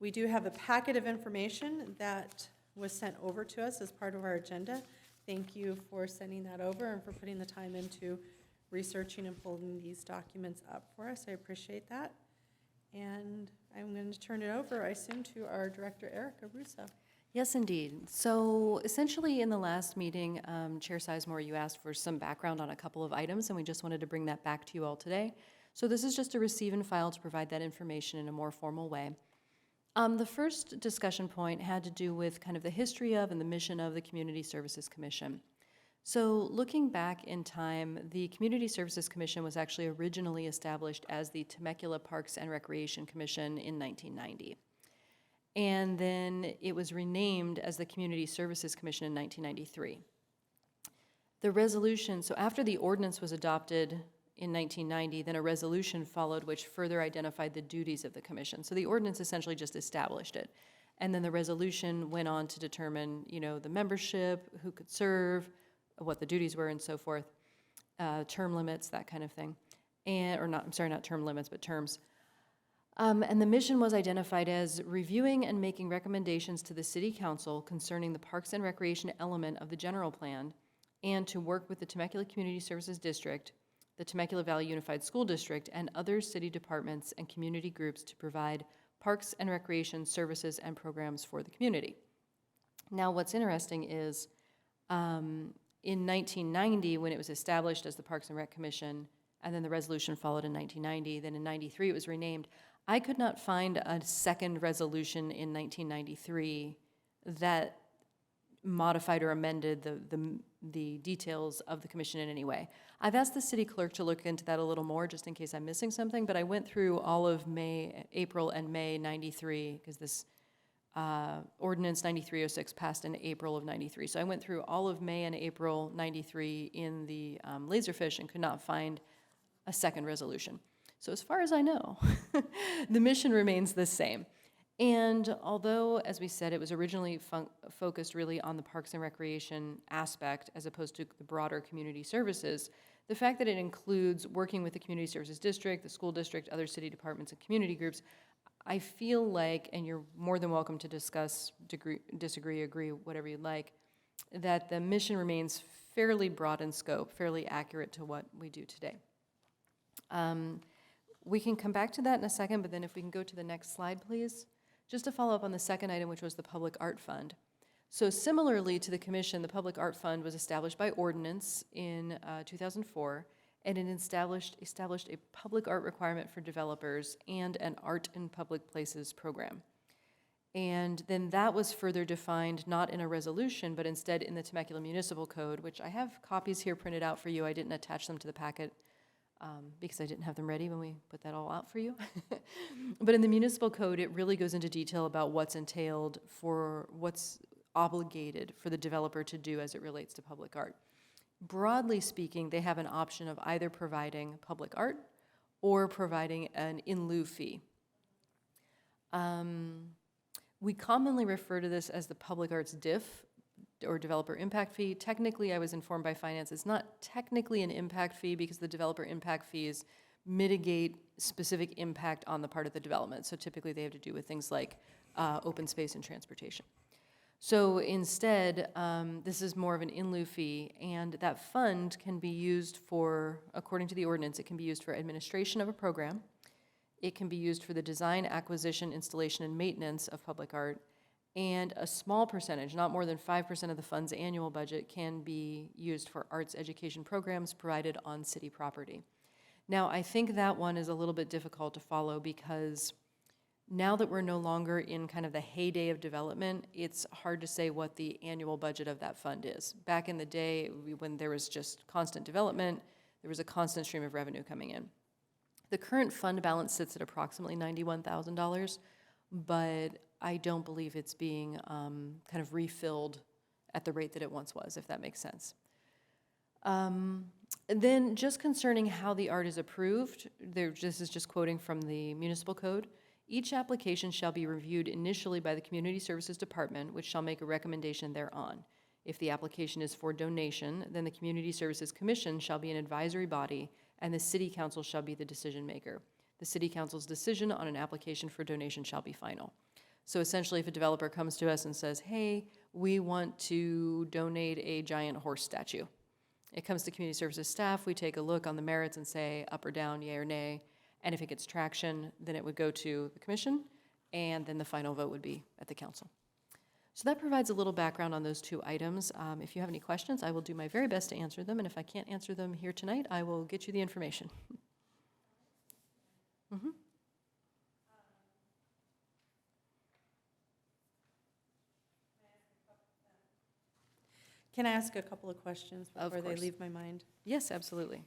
we do have a packet of information that was sent over to us as part of our agenda. Thank you for sending that over and for putting the time into researching and pulling these documents up for us. I appreciate that. And I'm going to turn it over, I assume, to our director, Erica Russo. Yes, indeed. So essentially, in the last meeting, Chair Sizemore, you asked for some background on a couple of items, and we just wanted to bring that back to you all today. So this is just a receive and file to provide that information in a more formal way. The first discussion point had to do with kind of the history of and the mission of the Community Services Commission. So looking back in time, the Community Services Commission was actually originally established as the Temecula Parks and Recreation Commission in 1990. And then it was renamed as the Community Services Commission in 1993. The resolution, so after the ordinance was adopted in 1990, then a resolution followed which further identified the duties of the commission. So the ordinance essentially just established it. And then the resolution went on to determine, the membership, who could serve, what the duties were and so forth, term limits, that kind of thing. Not term limits, but terms. And the mission was identified as reviewing and making recommendations to the City Council concerning the Parks and Recreation element of the general plan, and to work with the Temecula Community Services District, the Temecula Valley Unified School District, and other city departments and community groups to provide parks and recreation services and programs for the community. Now, what's interesting is in 1990, when it was established as the Parks and Rec Commission, and then the resolution followed in 1990, then in 93 it was renamed. I could not find a second resolution in 1993 that modified or amended the details of the commission in any way. I've asked the city clerk to look into that a little more, just in case I'm missing something, but I went through all of April and May 93, because this ordinance 9306 passed in April of 93. So I went through all of May and April 93 in the Laserfish and could not find a second resolution. So as far as I know, the mission remains the same. And although, as we said, it was originally focused really on the Parks and Recreation aspect as opposed to the broader community services, the fact that it includes working with the Community Services District, the school district, other city departments, and community groups, I feel like, and you're more than welcome to discuss, disagree, agree, whatever you'd like, that the mission remains fairly broad in scope, fairly accurate to what we do today. We can come back to that in a second, but then if we can go to the next slide, please. Just to follow up on the second item, which was the Public Art Fund. So similarly to the commission, the Public Art Fund was established by ordinance in 2004, and it established a public art requirement for developers and an art in public places program. And then that was further defined, not in a resolution, but instead in the Temecula Municipal Code, which I have copies here printed out for you. I didn't attach them to the packet because I didn't have them ready when we put that all out for you. But in the Municipal Code, it really goes into detail about what's entailed for what's obligated for the developer to do as it relates to public art. Broadly speaking, they have an option of either providing public art or providing an in lieu fee. We commonly refer to this as the public arts diff, or developer impact fee. Technically, I was informed by finance, it's not technically an impact fee because the developer impact fees mitigate specific impact on the part of the development. So typically they have to do with things like open space and transportation. So instead, this is more of an in lieu fee, and that fund can be used for, according to the ordinance, it can be used for administration of a program. It can be used for the design, acquisition, installation, and maintenance of public art, and a small percentage, not more than 5% of the fund's annual budget, can be used for arts education programs provided on city property. Now, I think that one is a little bit difficult to follow because now that we're no longer in kind of the heyday of development, it's hard to say what the annual budget of that fund is. Back in the day, when there was just constant development, there was a constant stream of revenue coming in. The current fund balance sits at approximately $91,000, but I don't believe it's being kind of refilled at the rate that it once was, if that makes sense. Then just concerning how the art is approved, this is just quoting from the municipal code. Each application shall be reviewed initially by the Community Services Department, which shall make a recommendation thereon. If the application is for donation, then the Community Services Commission shall be an advisory body, and the City Council shall be the decision maker. The City Council's decision on an application for donation shall be final. So essentially, if a developer comes to us and says, hey, we want to donate a giant horse statue, it comes to Community Services staff, we take a look on the merits and say up or down, yay or nay, and if it gets traction, then it would go to the commission, and then the final vote would be at the council. So that provides a little background on those two items. If you have any questions, I will do my very best to answer them, and if I can't answer them here tonight, I will get you the information. Mm-hmm. Can I ask a couple of questions Of before they course. leave my mind? Yes, absolutely.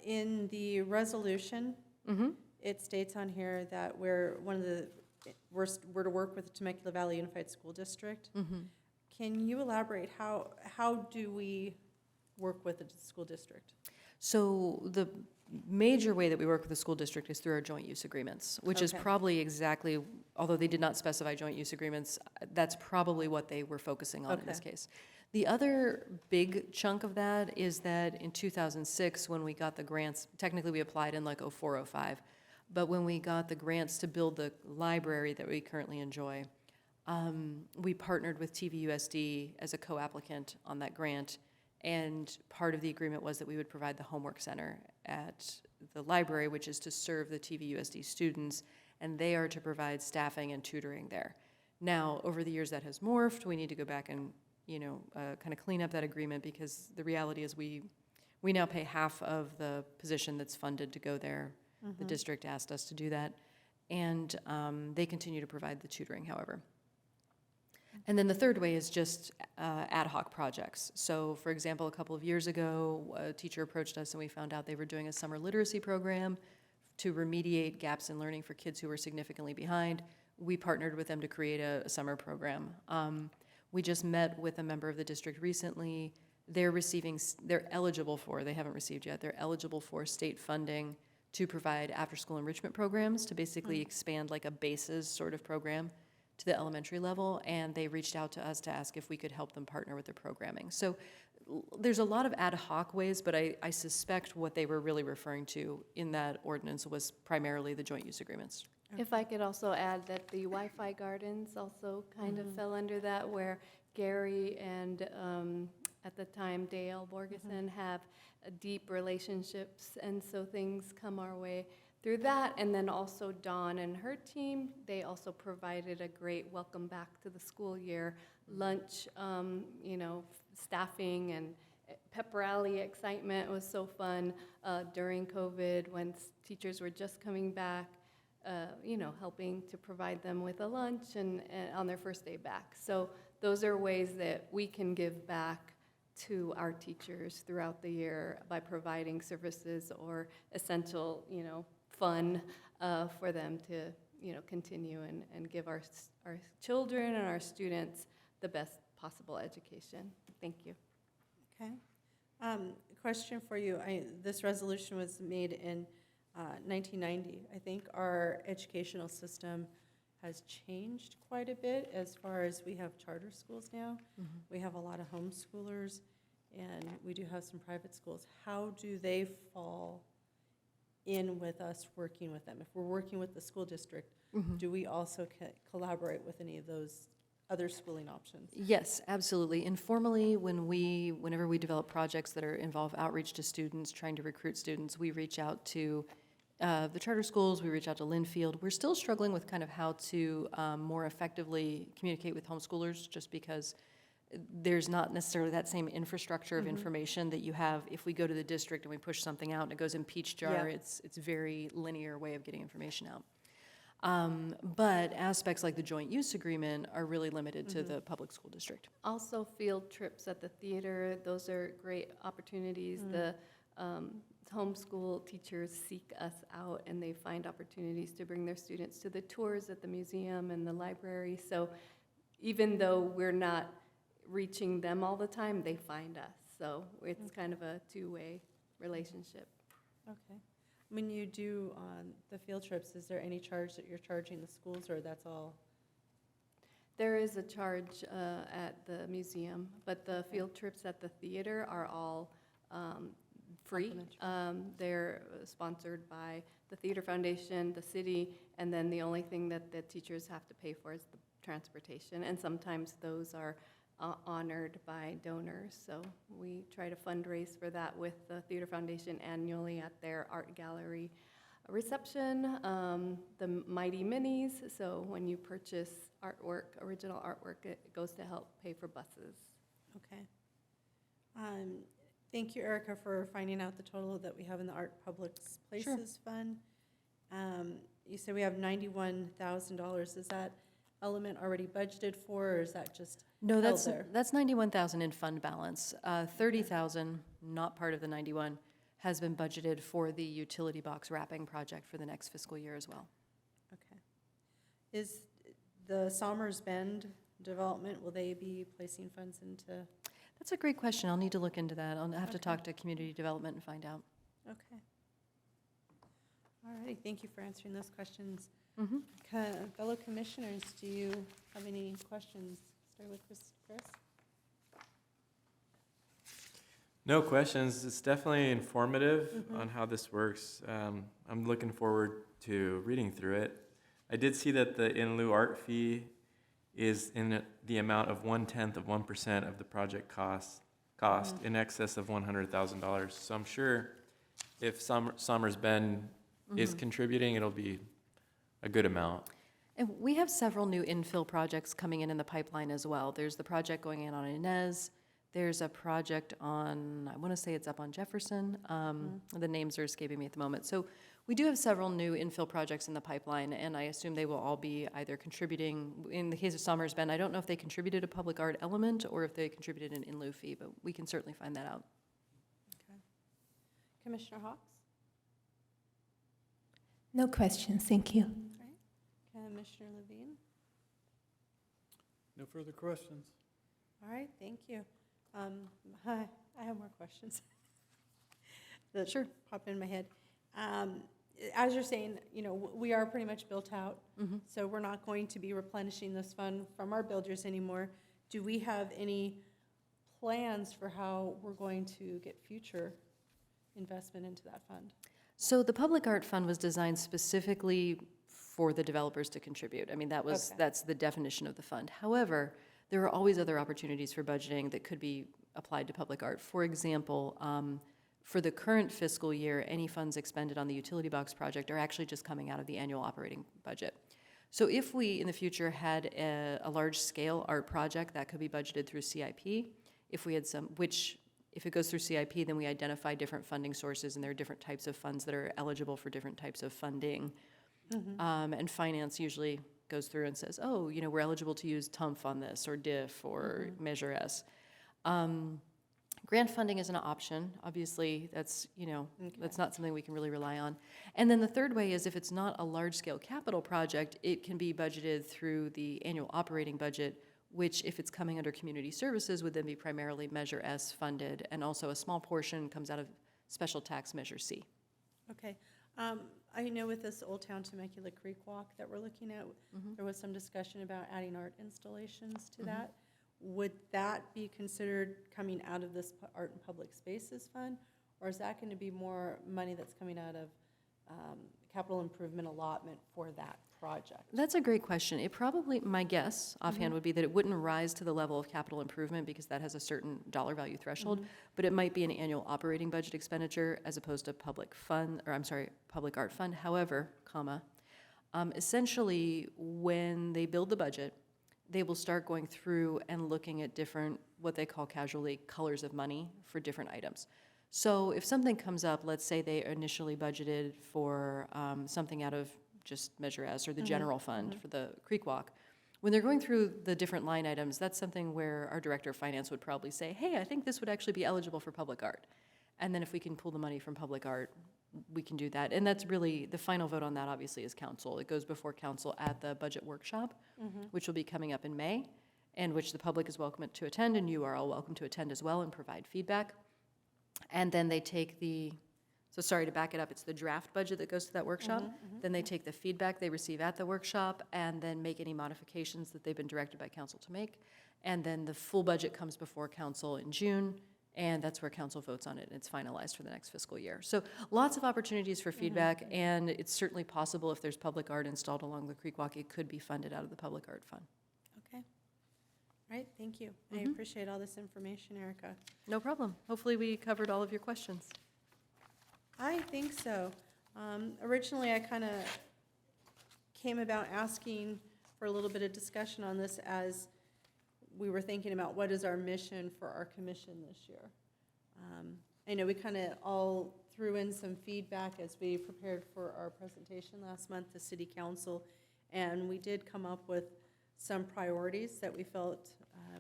In the resolution, Mm-hmm. it states on here that we're to work with the Temecula Valley Unified School District. Mm-hmm. Can you elaborate how do we work with the school district? So the major way that we work with the school district is through our joint use agreements, which is Okay. probably exactly, although they did not specify joint use agreements, that's probably what they were focusing on in this Okay. case. The other big chunk of that is that in 2006, when we got the grants, technically we applied in like 04, 05, but when we got the grants to build the library that we currently enjoy, we partnered with TVUSD as a co-applicant on that grant, and part of the agreement was that we would provide the homework center at the library, which is to serve the TVUSD students, and they are to provide staffing and tutoring there. Now, over the years that has morphed. We need to go back and kind of clean up that agreement, because the reality is we now pay half of the position that's funded to go there. Mm-hmm. The district asked us to do that, and they continue to provide the tutoring, however. And then the third way is just ad hoc projects. So, for example, a couple of years ago, a teacher approached us and we found out they were doing a summer literacy program to remediate gaps in learning for kids who were significantly behind. We partnered with them to create a summer program. We just met with a member of the district recently. They're eligible for, they haven't received yet, they're eligible for state funding to provide after-school enrichment programs to basically expand like a BASES sort of program to the elementary level, and they reached out to us to ask if we could help them partner with their programming. So there's a lot of ad hoc ways, but I suspect what they were really referring to in that ordinance was primarily the joint use agreements. If I could also add that the Wi-Fi gardens also kind of fell under that, where Gary and, at the time, Dale Borgeson have deep relationships, and so things come our way through that. And then also Dawn and her team, they also provided a great welcome back to the school year, lunch, staffing and pep rally excitement was so fun during COVID when teachers were just coming back. helping to provide them with a lunch and on their first day back. So those are ways that we can give back to our teachers throughout the year by providing services or essential, fun for them to, continue and give our children and our students the best possible education. Thank you. Okay. Question for you. This resolution was made in 1990. I think our educational system has changed quite a bit as far as we have charter schools now. We have a lot of homeschoolers, and we do have some private schools. How do they fall in with us working with them? If we're working with the school district, do we also collaborate with any of those other schooling options? Yes, absolutely. Informally, whenever we develop projects that involve outreach to students, trying to recruit students, we reach out to the charter schools, we reach out to Linfield. We're still struggling with kind of how to more effectively communicate with homeschoolers, just because there's not necessarily that same infrastructure of information that you have if we go to the district and we push something out and it goes in peach jar. Yeah. It's a very linear way of getting information out. But aspects like the joint use agreement are really limited to the public school district. Also, field trips at the theater, those are great opportunities. The homeschool teachers seek us out and they find opportunities to bring their students to the tours at the museum and the library. So even though we're not reaching them all the time, they find us. So it's kind of a two-way relationship. Okay. When you do the field trips, is there any charge that you're charging the schools, or that's all? There is a charge at the museum, but the field trips at the theater are all free. They're sponsored by the Theater Foundation, the city, and then the only thing that the teachers have to pay for is the transportation. And sometimes those are honored by donors. So we try to fundraise for that with the Theater Foundation annually at their art gallery reception, the Mighty Minis. So when you purchase artwork, original artwork, it goes to help pay for buses. Okay. Thank you, Erica, for finding out the total that we have in the Art Public Places Fund. You said we have $91,000. Is that element already budgeted for, or is that just No, held there? that's 91,000 in fund balance. 30,000, not part of the 91, has been budgeted for the utility box wrapping project for the next fiscal year as well. Okay. Is the Somers Bend development, will they be placing funds into? That's a great question. I'll need to look into that. I'll have to talk to community development and find out. Okay. All righty, thank you for answering those questions. Mm-hmm. Fellow commissioners, do you have any questions? Start with Chris. No questions. It's definitely informative on how this works. I'm looking forward to reading through it. I did see that the in lieu art fee is in the amount of 0.1% of the project cost in excess of $100,000. So I'm sure if Somers Bend is contributing, it'll be a good amount. And we have several new infill projects coming in the pipeline as well. There's the project going in on Inez. There's a project on, I want to say it's up on Jefferson. The names are escaping me at the moment. So we do have several new infill projects in the pipeline, and I assume they will all be either contributing. In the case of Somers Bend, I don't know if they contributed a public art element or if they contributed an in lieu fee, but we can certainly find that out. Okay. Commissioner Hawks? No questions, thank you. All right. Commissioner Levine? No further questions. All right, thank you. Hi, I have more questions. That Sure. pop in my head. As you're saying, we are pretty much built out, so we're not going to be replenishing this fund from our builders anymore. Do we have any plans for how we're going to get future investment into that fund? So the Public Art Fund was designed specifically for the developers to contribute. I mean, that's the definition of the fund. However, there are always other opportunities for budgeting that could be applied to public art. For example, for the current fiscal year, any funds expended on the utility box project are actually just coming out of the annual operating budget. So if we, in the future, had a large-scale art project, that could be budgeted through CIP. If we had if it goes through CIP, then we identify different funding sources, and there are different types of funds that are eligible for different types of funding. And finance usually goes through and says, oh, you know, we're eligible to use TUMF on this, or DIF, or Measure S. Grant funding is an option. Obviously, that's, you know, that's not something we can really rely on. And then the third way is if it's not a large-scale capital project, it can be budgeted through the annual operating budget, which, if it's coming under community services, would then be primarily Measure S funded, and also a small portion comes out of special tax Measure C. Okay. I know with this Old Town Temecula Creek Walk that we're looking at, there was some discussion about adding art installations to that. Would that be considered coming out of this Art and Public Spaces Fund? Or is that going to be more money that's coming out of capital improvement allotment for that project? That's a great question. It probably, my guess offhand would be that it wouldn't rise to the level of capital improvement because that has a certain dollar value threshold, but it might be an annual operating budget expenditure as opposed to public art fund. However, essentially, when they build the budget, they will start going through and looking at different, what they call casually, colors of money for different items. So if something comes up, let's say they initially budgeted for something out of just Measure S or the general fund for the Creek Walk, when they're going through the different line items, that's something where our director of finance would probably say, hey, I think this would actually be eligible for public art. And then if we can pull the money from public art, we can do that. And that's really, the final vote on that obviously is council. It goes before council at the budget workshop, which will be coming up in May, and which the public is welcome to attend, and you are all welcome to attend as well and provide feedback. And then they take so sorry to back it up, it's the draft budget that goes to that workshop. Then they take the feedback they receive at the workshop and then make any modifications that they've been directed by council to make. And then the full budget comes before council in June, and that's where council votes on it, and it's finalized for the next fiscal year. So lots of opportunities for feedback, and it's certainly possible if there's public art installed along the Creek Walk, it could be funded out of the public art fund. Okay. All right, thank you. I appreciate all this information, Erica. No problem. Hopefully we covered all of your questions. I think so. Originally, I kind of came about asking for a little bit of discussion on this as we were thinking about what is our mission for our commission this year. I know we kind of all threw in some feedback as we prepared for our presentation last month to City Council, and we did come up with some priorities that we felt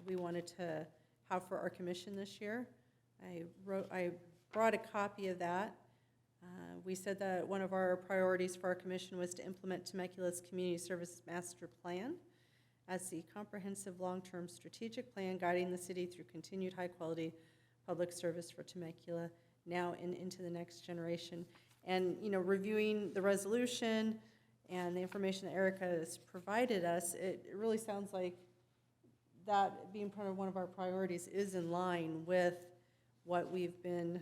we wanted to have for our commission this year. I brought a copy of that. We said that one of our priorities for our commission was to implement Temecula's Community Service Master Plan as the comprehensive long-term strategic plan guiding the city through continued high-quality public service for Temecula now and into the next generation. And, you know, reviewing the resolution and the information that Erica has provided us, it really sounds like that being part of one of our priorities is in line with what we've been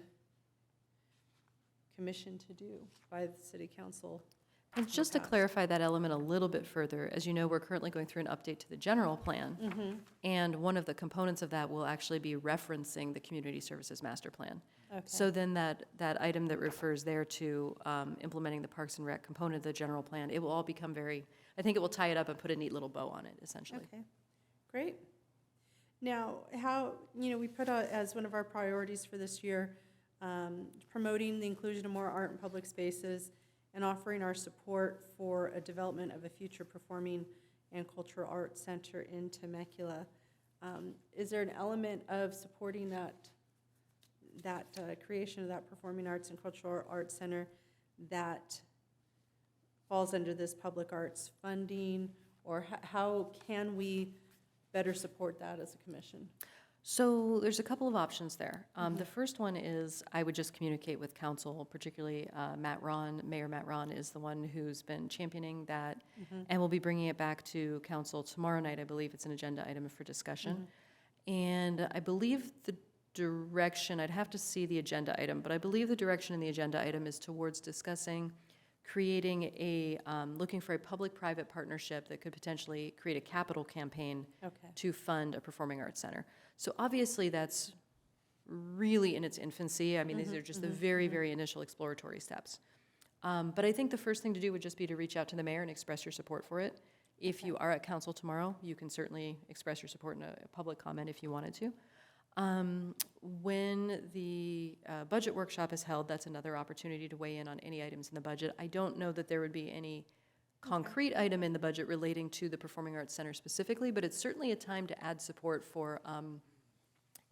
commissioned to do by the City Council. And just to clarify that element a little bit further, as you know, we're currently going through an update to the general plan. And one of the components of that will actually be referencing the Community Services Master Plan. Okay. So then that item that refers there to implementing the Parks and Rec component of the general plan, it will all become I think it will tie it up and put a neat little bow on it, essentially. Okay, great. Now, we put out as one of our priorities for this year, promoting the inclusion of more art in public spaces and offering our support for a development of a future performing and cultural arts center in Temecula. Is there an element of supporting that creation of that performing arts and cultural arts center that falls under this public arts funding, or how can we better support that as a commission? So there's a couple of options there. The first one is I would just communicate with council, particularly Mayor Matt Ron is the one who's been championing that, and we'll be bringing it back to council tomorrow night. I believe it's an agenda item for discussion. And I believe the direction, I'd have to see the agenda item, but I believe the direction in the agenda item is towards discussing creating looking for a public-private partnership that could potentially create a capital campaign to fund a performing arts center. So obviously that's really in its infancy. I mean, these are just the very, very initial exploratory steps. But I think the first thing to do would just be to reach out to the mayor and express your support for it. If you are at council tomorrow, you can certainly express your support in a public comment if you wanted to. When the budget workshop is held, that's another opportunity to weigh in on any items in the budget. I don't know that there would be any concrete item in the budget relating to the Performing Arts Center specifically, but it's certainly a time to add support for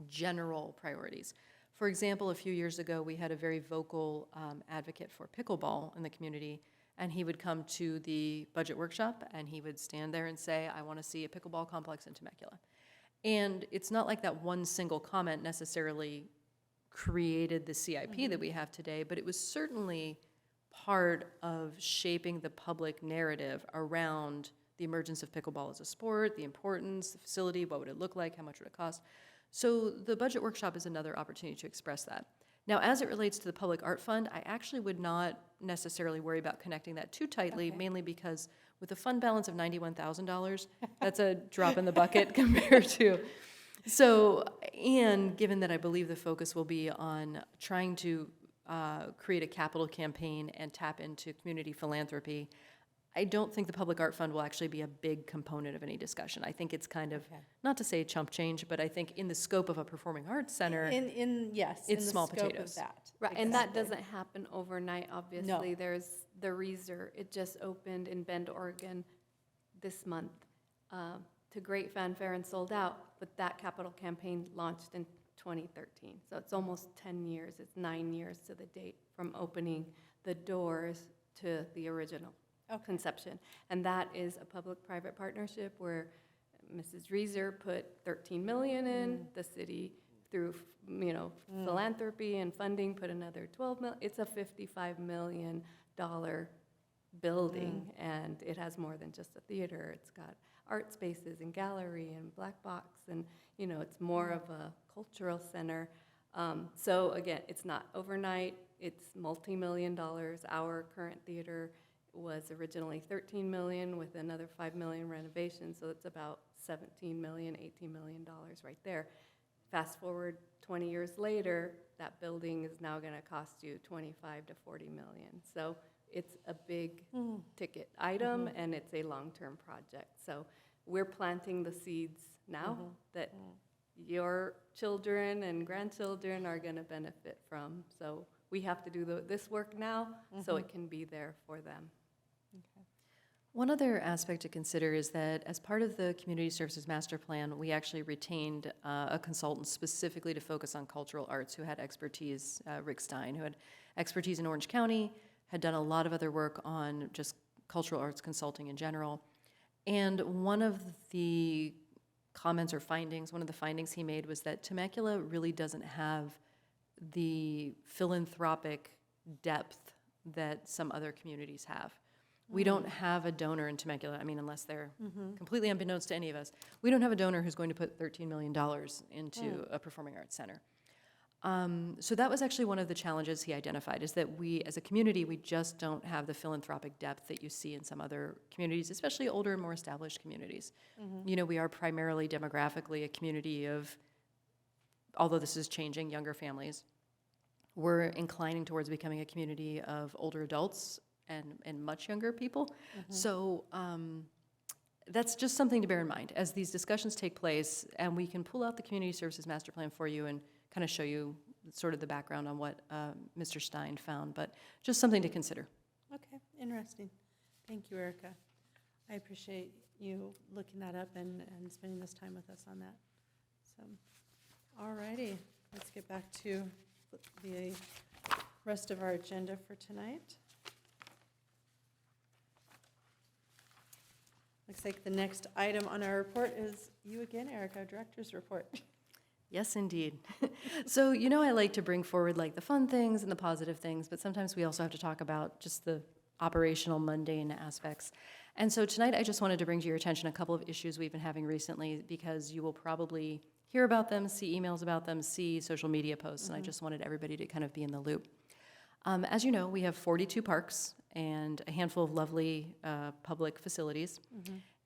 general priorities. For example, a few years ago, we had a very vocal advocate for pickleball in the community, and he would come to the budget workshop, and he would stand there and say, I want to see a pickleball complex in Temecula. And it's not like that one single comment necessarily created the CIP that we have today, but it was certainly part of shaping the public narrative around the emergence of pickleball as a sport, the importance, the facility, what would it look like, how much would it cost. So the budget workshop is another opportunity to express that. Now, as it relates to the Public Art Fund, I actually would not necessarily worry about connecting that too tightly, mainly because with a fund balance of $91,000, that's a drop in the bucket compared to. So, and given that I believe the focus will be on trying to create a capital campaign and tap into community philanthropy, I don't think the Public Art Fund will actually be a big component of any discussion. I think it's kind of, not to say chump change, but I think in the scope of a performing arts center, Yes, It's in the small scope of potatoes. that. Right, and that Exactly. doesn't happen overnight, obviously. There's the Reezer, it just opened in Bend, Oregon this month to great fanfare and sold out, but that capital campaign launched in 2013. So it's almost 10 years, it's 9 years to the date from opening the doors to the original conception. And that is a public-private partnership where Mrs. Reezer put 13 million in, the city through, philanthropy and funding put another 12 million. It's a $55 million building, and it has more than just a theater. It's got art spaces and gallery and black box, and it's more of a cultural center. So again, it's not overnight. It's multi-million dollars. Our current theater was originally 13 million with another 5 million renovation, so it's about 17 million, 18 million dollars right there. Fast forward 20 years later, that building is now going to cost you 25 to 40 million. So it's a big ticket item, and it's a long-term project. So we're planting the seeds now that your children and grandchildren are going to benefit from. So we have to do this work now so it can be there for them. One other aspect to consider is that as part of the Community Services Master Plan, we actually retained a consultant specifically to focus on cultural arts who had expertise, Rick Stein, who had expertise in Orange County, had done a lot of other work on just cultural arts consulting in general. And one of the comments or findings, one of the findings he made was that Temecula really doesn't have the philanthropic depth that some other communities have. We don't have a donor in Temecula, unless they're completely unbeknownst to any of us. We don't have a donor who's going to put $13 million into a performing arts center. So that was actually one of the challenges he identified, is that we, as a community, we just don't have the philanthropic depth that you see in some other communities, especially older and more established communities. We are primarily demographically a community of, although this is changing, younger families. We're inclining towards becoming a community of older adults and much younger people. So that's just something to bear in mind as these discussions take place, and we can pull out the Community Services Master Plan for you and kind of show you sort of the background on what Mr. Stein found, but just something to consider. Okay, interesting. Thank you, Erica. I appreciate you looking that up and spending this time with us on that. So, all righty, let's get back to the rest of our agenda for tonight. Looks like the next item on our report is you again, Erica, Director's Report. Yes, indeed. So, I like to bring forward like the fun things and the positive things, but sometimes we also have to talk about just the operational, mundane aspects. And so tonight I just wanted to bring to your attention a couple of issues we've been having recently, because you will probably hear about them, see emails about them, see social media posts, and I just wanted everybody to kind of be in the loop. As you know, we have 42 parks and a handful of lovely public facilities.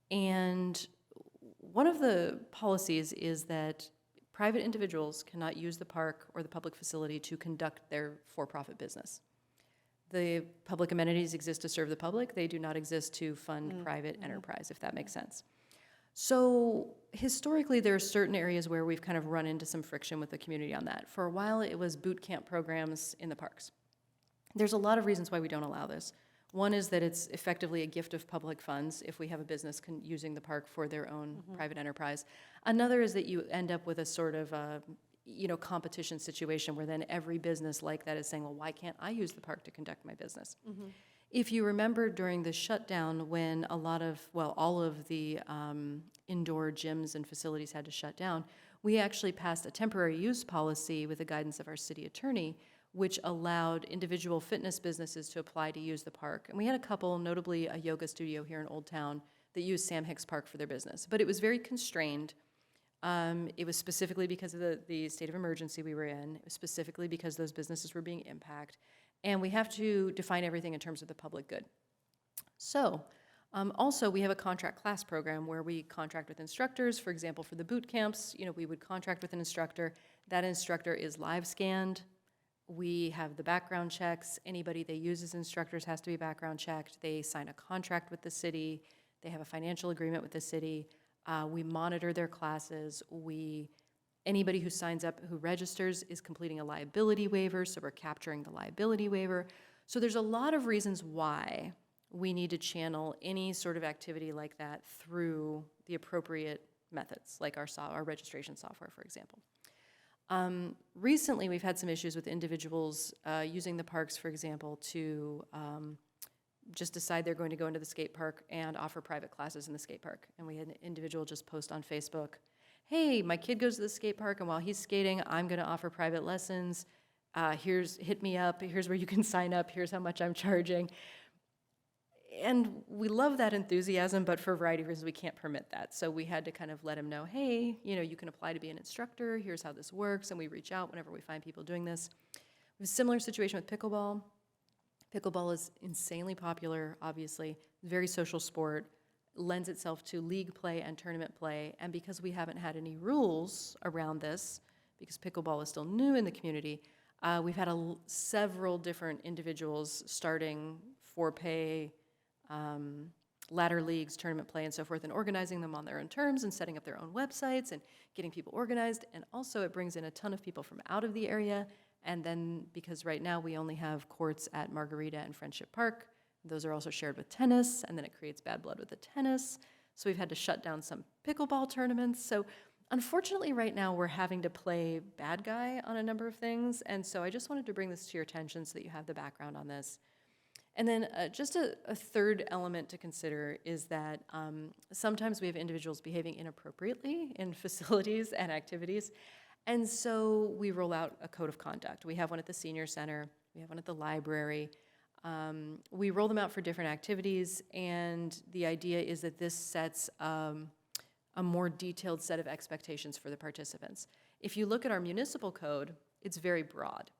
And one of the policies is that private individuals cannot use the park or the public facility to conduct their for-profit business. The public amenities exist to serve the public. They do not exist to fund private enterprise, if that makes sense. So historically, there are certain areas where we've kind of run into some friction with the community on that. For a while, it was boot camp programs in the parks. There's a lot of reasons why we don't allow this. One is that it's effectively a gift of public funds if we have a business using the park for their own private enterprise. Another is that you end up with a sort of competition situation where then every business like that is saying, well, why can't I use the park to conduct my business? If you remember during the shutdown when all of the indoor gyms and facilities had to shut down, we actually passed a temporary use policy with the guidance of our city attorney, which allowed individual fitness businesses to apply to use the park. And we had a couple, notably a yoga studio here in Old Town, that used Sam Hicks Park for their business. But it was very constrained. It was specifically because of the state of emergency we were in. It was specifically because those businesses were being impacted. And we have to define everything in terms of the public good. So, also, we have a contract class program where we contract with instructors. For example, for the boot camps, we would contract with an instructor. That instructor is live scanned. We have the background checks. Anybody they use as instructors has to be background checked. They sign a contract with the city. They have a financial agreement with the city. We monitor their classes. Anybody who signs up, who registers, is completing a liability waiver, so we're capturing the liability waiver. So there's a lot of reasons why we need to channel any sort of activity like that through the appropriate methods, like our registration software, for example. Recently, we've had some issues with individuals using the parks, for example, to just decide they're going to go into the skate park and offer private classes in the skate park. And we had an individual just post on Facebook, hey, my kid goes to the skate park, and while he's skating, I'm going to offer private lessons. Hit me up. Here's where you can sign up. Here's how much I'm charging. And we love that enthusiasm, but for a variety of reasons, we can't permit that. So we had to kind of let him know, hey, you can apply to be an instructor. Here's how this works. And we reach out whenever we find people doing this. We have a similar situation with pickleball. Pickleball is insanely popular, obviously, very social sport, lends itself to league play and tournament play. And because we haven't had any rules around this, because pickleball is still new in the community, we've had several different individuals starting for pay, ladder leagues, tournament play, and so forth, and organizing them on their own terms and setting up their own websites and getting people organized. And also it brings in a ton of people from out of the area. And then because right now we only have courts at Margarita and Friendship Park, those are also shared with tennis, and then it creates bad blood with the tennis. So we've had to shut down some pickleball tournaments. So unfortunately right now we're having to play bad guy on a number of things. And so I just wanted to bring this to your attention so that you have the background on this. And then just a third element to consider is that sometimes we have individuals behaving inappropriately in facilities and activities. And so we roll out a code of conduct. We have one at the senior center. We have one at the library. We roll them out for different activities. And the idea is that this sets a more detailed set of expectations for the participants. If you look at our municipal code, it's very broad.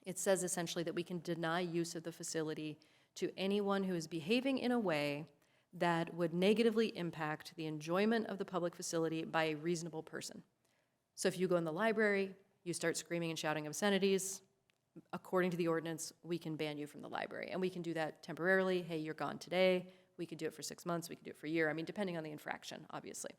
It says essentially that we can deny use of the facility to anyone who is behaving in a way that would negatively impact the enjoyment of the public facility by a reasonable person. So if you go in the library, you start screaming and shouting obscenities, according to the ordinance, we can ban you from the library. And we can do that temporarily. Hey, you're gone today. We could do it for 6 months. We could do it for a year. I mean, depending on the infraction, obviously.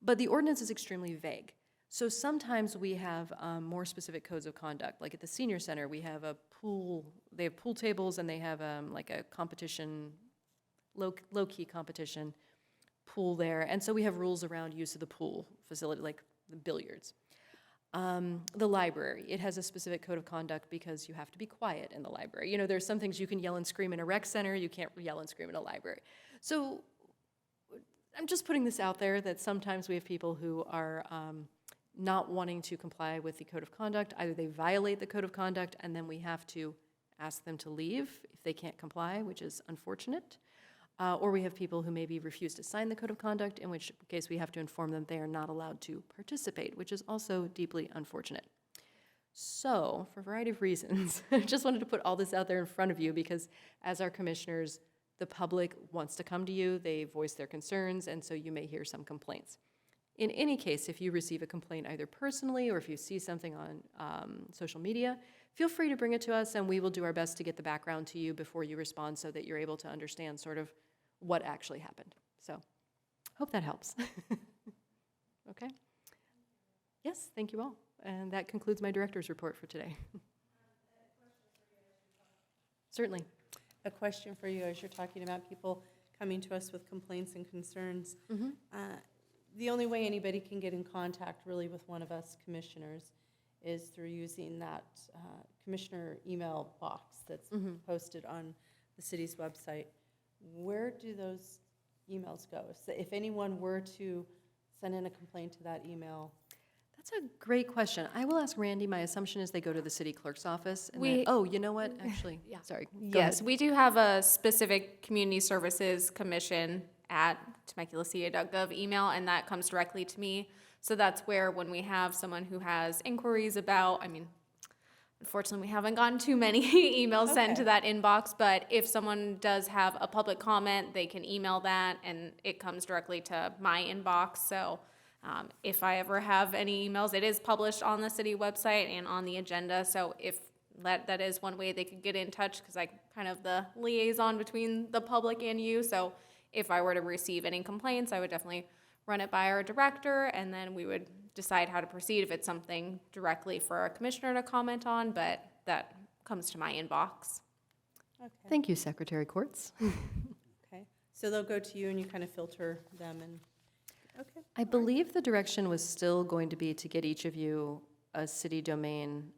But the ordinance is extremely vague. So sometimes we have more specific codes of conduct. Like at the senior center, we have they have pool tables, and they have like a competition, low-key competition pool there. And so we have rules around use of the pool facility, like the billiards. The library, it has a specific code of conduct because you have to be quiet in the library. There's some things you can yell and scream in a rec center, you can't yell and scream in a library. So I'm just putting this out there that sometimes we have people who are not wanting to comply with the code of conduct. Either they violate the code of conduct, and then we have to ask them to leave if they can't comply, which is unfortunate. Or we have people who maybe refuse to sign the code of conduct, in which case we have to inform them they are not allowed to participate, which is also deeply unfortunate. So, for a variety of reasons, I just wanted to put all this out there in front of you because as our commissioners, the public wants to come to you, they voice their concerns, and so you may hear some complaints. In any case, if you receive a complaint either personally or if you see something on social media, feel free to bring it to us, and we will do our best to get the background to you before you respond so that you're able to understand sort of what actually happened. So, hope that helps. Okay? Yes, thank you all. And that concludes my director's report for today. Certainly. a question for you as you're talking about people coming to us with complaints and concerns. The only way anybody can get in contact really with one of us commissioners is through using that commissioner email box that's posted on the city's website. Where do those emails go? So if anyone were to send in a complaint to that email, That's a great question. I will ask Randy. My assumption is they go to the city clerk's office. And We- oh, you know what? Actually, sorry. Go Yes, ahead. we do have a specific Community Services Commission at temeculaca.gov email, and that comes directly to me. So that's where when we have someone who has inquiries about, I mean, unfortunately, we haven't gotten too many emails sent to Okay. that inbox, but if someone does have a public comment, they can email that, and it comes directly to my inbox. So if I ever have any emails, it is published on the city website and on the agenda. So if that is one way they could get in touch, because I kind of the liaison between the public and you. So if I were to receive any complaints, I would definitely run it by our director, and then we would decide how to proceed if it's something directly for a commissioner to comment on, but that comes to my inbox. okay, Thank you, Secretary Courts. okay. So they'll go to you and you kind of filter them and, okay. I believe the direction was still going to be to get each of you a city domain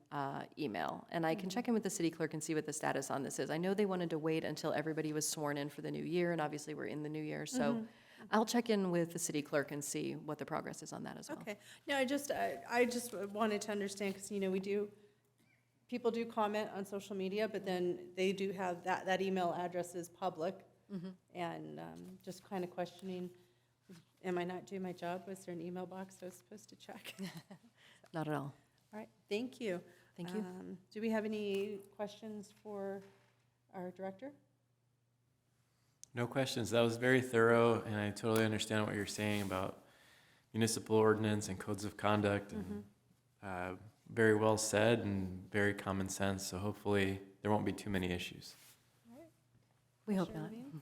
email. And I can check in with the city clerk and see what the status on this is. I know they wanted to wait until everybody was sworn in for the new year, and obviously we're in the new year. So I'll check in with the city clerk and see what the progress is on that as well. Okay, no, I just wanted to understand, because, people do comment on social media, but then they do have, that email address is public. And just kind of questioning, am I not doing my job? Was there an email box I was supposed to check? Not at all. All right, thank you. Thank you. Do we have any questions for our director? No questions. That was very thorough, and I totally understand what you're saying about municipal ordinance and codes of conduct, and very well said and very common sense. So hopefully there won't be too many issues. We hope Commissioner not. Levine?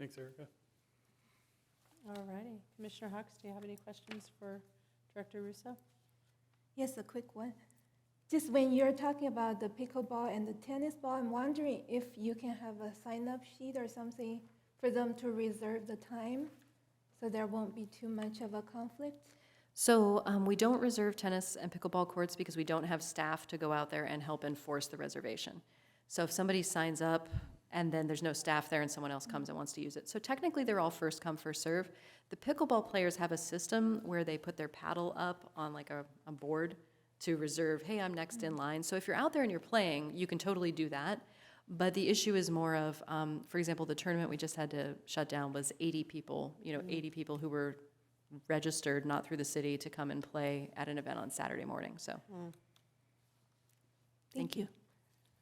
Thanks, Erica. All righty. Commissioner Hawks, do you have any questions for Director Russo? Yes, a quick one. Just when you're talking about the pickleball and the tennis ball, I'm wondering if you can have a sign-up sheet or something for them to reserve the time, so there won't be too much of a conflict? So we don't reserve tennis and pickleball courts because we don't have staff to go out there and help enforce the reservation. So if somebody signs up and then there's no staff there and someone else comes and wants to use it. So technically, they're all first come, first serve. The pickleball players have a system where they put their paddle up on like a board to reserve, hey, I'm next in line. So if you're out there and you're playing, you can totally do that. But the issue is more of, for example, the tournament we just had to shut down was 80 people, 80 people who were registered, not through the city, to come and play at an event on Saturday morning, so. Thank you.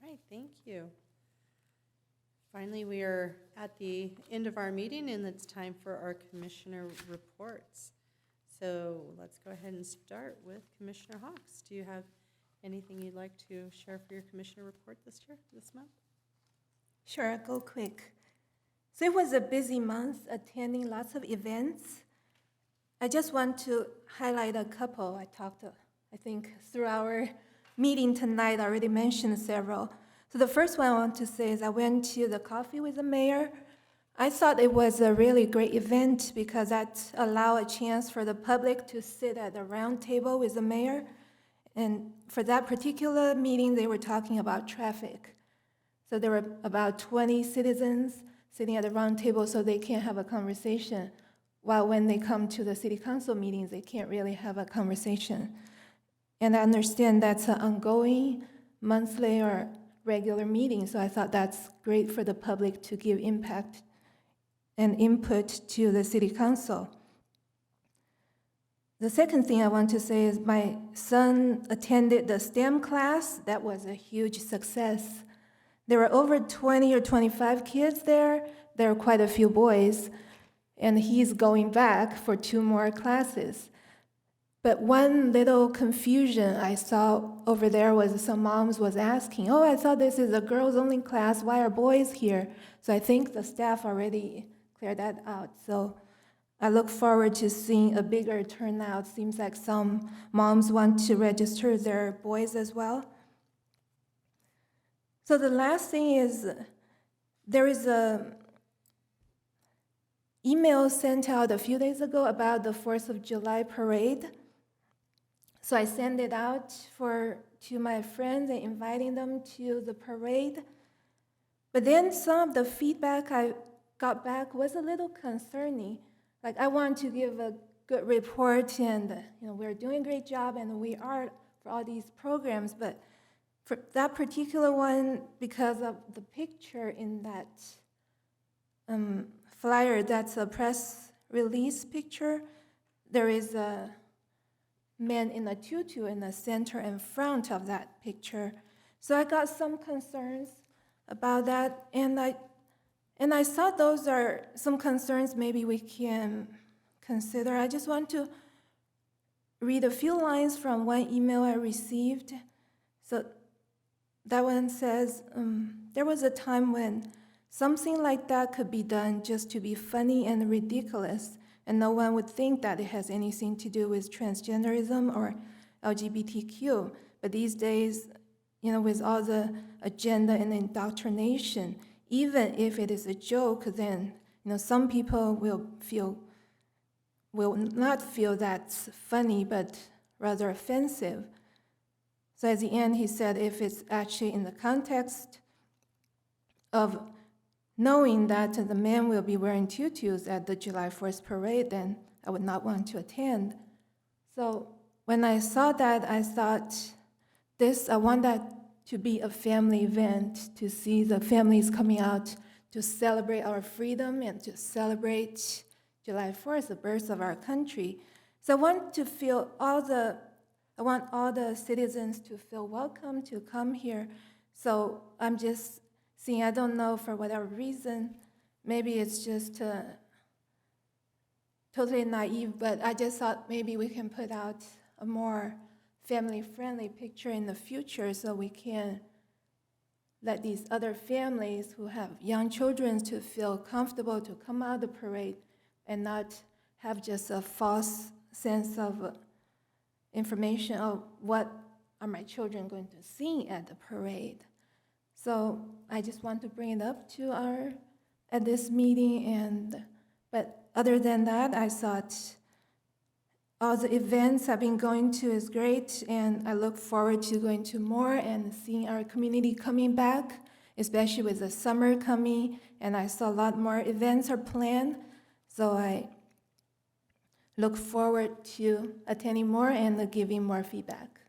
All right, thank you. Finally, we are at the end of our meeting, and it's time for our commissioner reports. So let's go ahead and start with Commissioner Hawks. Do you have anything you'd like to share for your commissioner report this month? Sure, I'll go quick. So it was a busy month, attending lots of events. I just want to highlight a couple. I think through our meeting tonight, I already mentioned several. So the first one I want to say is I went to the Coffee with the Mayor. I thought it was a really great event because that allowed a chance for the public to sit at a round table with the mayor. And for that particular meeting, they were talking about traffic. So there were about 20 citizens sitting at a round table so they can have a conversation. While when they come to the city council meetings, they can't really have a conversation. And I understand that's an ongoing, monthly or regular meeting, so I thought that's great for the public to give impact and input to the city council. The second thing I want to say is my son attended the STEM class. That was a huge success. There were over 20 or 25 kids there. There were quite a few boys. And he's going back for 2 more classes. But one little confusion I saw over there was some moms was asking, oh, I thought this is a girls-only class. Why are boys here? So I think the staff already cleared that out. So I look forward to seeing a bigger turnout. Seems like some moms want to register their boys as well. So the last thing is, there is a email sent out a few days ago about the 4th of July parade. So I sent it out to my friends and inviting them to the parade. But then some of the feedback I got back was a little concerning. Like, I want to give a good report, and we're doing a great job, and we are for all these programs. But for that particular one, because of the picture in that flyer, that's a press release picture, there is a man in a tutu in the center and front of that picture. So I got some concerns about that, and I thought those are some concerns maybe we can consider. I just want to read a few lines from one email I received. So that one says, there was a time when something like that could be done just to be funny and ridiculous, and no one would think that it has anything to do with transgenderism or LGBTQ. But these days, with all the agenda and indoctrination, even if it is a joke, then some people will not feel that's funny, but rather offensive. So at the end, he said, if it's actually in the context of knowing that the men will be wearing tutus at the July 4th parade, then I would not want to attend. So when I saw that, I thought, I want that to be a family event, to see the families coming out to celebrate our freedom and to celebrate July 4th, the birth of our country. So I want all the citizens to feel welcome to come here. So I'm just seeing, I don't know, for whatever reason, maybe it's just totally naive, but I just thought maybe we can put out a more family-friendly picture in the future so we can let these other families who have young children to feel comfortable to come out of the parade and not have just a false sense of information of what are my children going to see at the parade. So I just want to bring it up at this meeting, but other than that, I thought all the events I've been going to is great, and I look forward to going to more and seeing our community coming back, especially with the summer coming, and I saw a lot more events are planned, so I look forward to attending more and giving more feedback.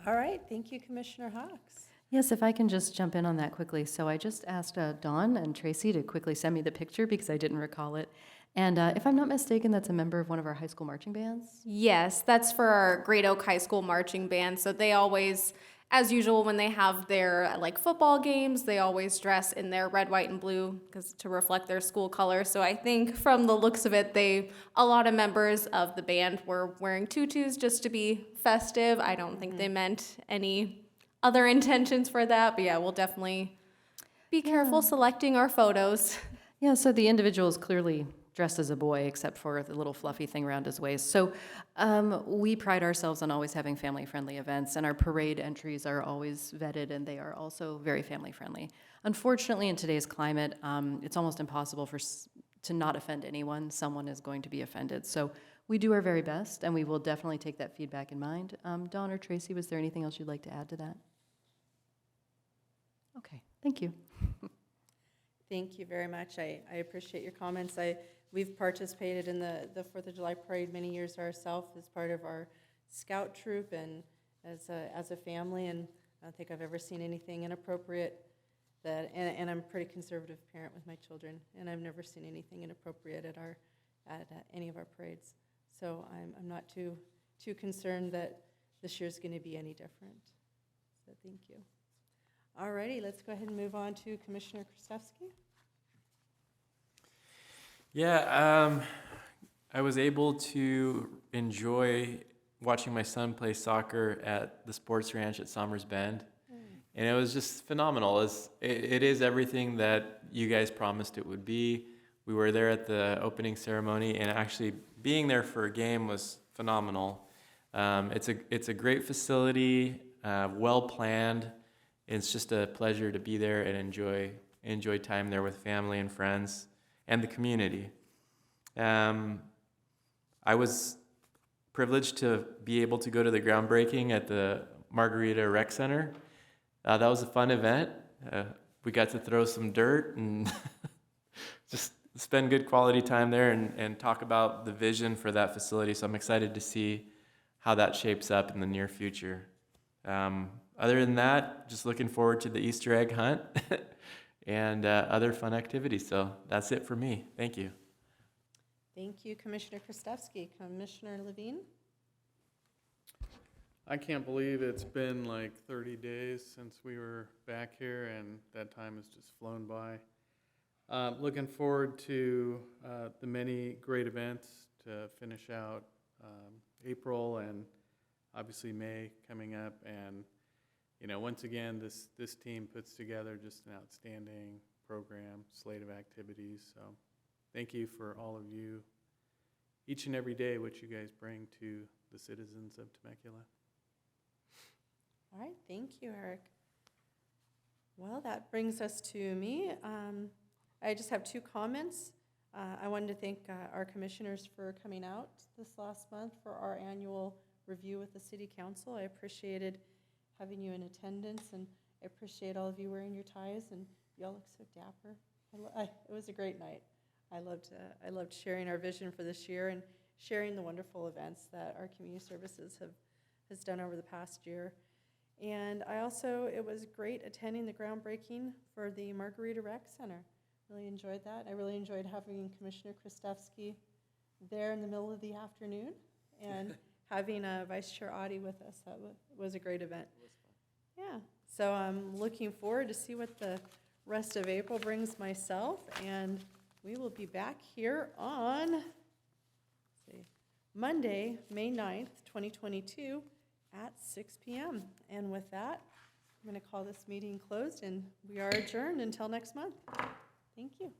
All right, thank you, Commissioner Hawks. Yes, if I can just jump in on that quickly. So I just asked Dawn and Tracy to quickly send me the picture because I didn't recall it. And if I'm not mistaken, that's a member of one of our high school marching bands? Yes, that's for our Great Oak High School marching band. So they always, as usual, when they have their football games, they always dress in their red, white, and blue to reflect their school colors. So I think from the looks of it, a lot of members of the band were wearing tutus just to be festive. I don't think they meant any other intentions for that, but yeah, we'll definitely be careful selecting our photos. Yeah, so the individual is clearly dressed as a boy, except for the little fluffy thing around his waist. So we pride ourselves on always having family-friendly events, and our parade entries are always vetted, and they are also very family-friendly. Unfortunately, in today's climate, it's almost impossible to not offend anyone. Someone is going to be offended. So we do our very best, and we will definitely take that feedback in mind. Dawn or Tracy, was there anything else you'd like to add to that? Okay, thank you. Thank you very much. I appreciate your comments. We've participated in the 4th of July parade many years ourselves as part of our scout troop and as a family, and I don't think I've ever seen anything inappropriate and I'm a pretty conservative parent with my children, and I've never seen anything inappropriate at any of our parades. So I'm not too concerned that this year's going to be any different. So thank you. All righty, let's go ahead and move on to Commissioner Krastevsky. Yeah, I was able to enjoy watching my son play soccer at the sports ranch at Somers Bend, and it was just phenomenal. It is everything that you guys promised it would be. We were there at the opening ceremony, and actually being there for a game was phenomenal. It's a great facility. well-planned. It's just a pleasure to be there and enjoy time there with family and friends and the community. I was privileged to be able to go to the groundbreaking at the Margarita Rec Center. That was a fun event. We got to throw some dirt and just spend good quality time there and talk about the vision for that facility. So I'm excited to see how that shapes up in the near future. Other than that, just looking forward to the Easter egg hunt and other fun activities. So that's it for me. Thank you. Thank you, Commissioner Kristevsky. Commissioner Levine? I can't believe it's been like 30 days since we were back here, and that time has just flown by. Looking forward to the many great events to finish out April and obviously May coming up. And, you know, once again, this team puts together just an outstanding program, slate of activities. So thank you for all of you, each and every day, what you guys bring to the citizens of Temecula. All right, thank you, Eric. Well, that brings us to me. I just have 2 comments. I wanted to thank our commissioners for coming out this last month for our annual review with the City Council. I appreciated having you in attendance, and I appreciate all of you wearing your ties, and you all look so dapper. It was a great night. I loved sharing our vision for this year and sharing the wonderful events that our community services has done over the past year. And it was great attending the groundbreaking for the Margarita Rec Center. Really enjoyed that. I really enjoyed having Commissioner Kristevsky there in the middle of the afternoon and having Vice Chair Audi with us. That was a great event. It was fun. Yeah. So I'm looking forward to see what the rest of April brings myself, and we will be back here on Monday, May 9th, 2022 at 6 p.m. And with that, I'm going to call this meeting closed, and we are adjourned until next month. Thank you.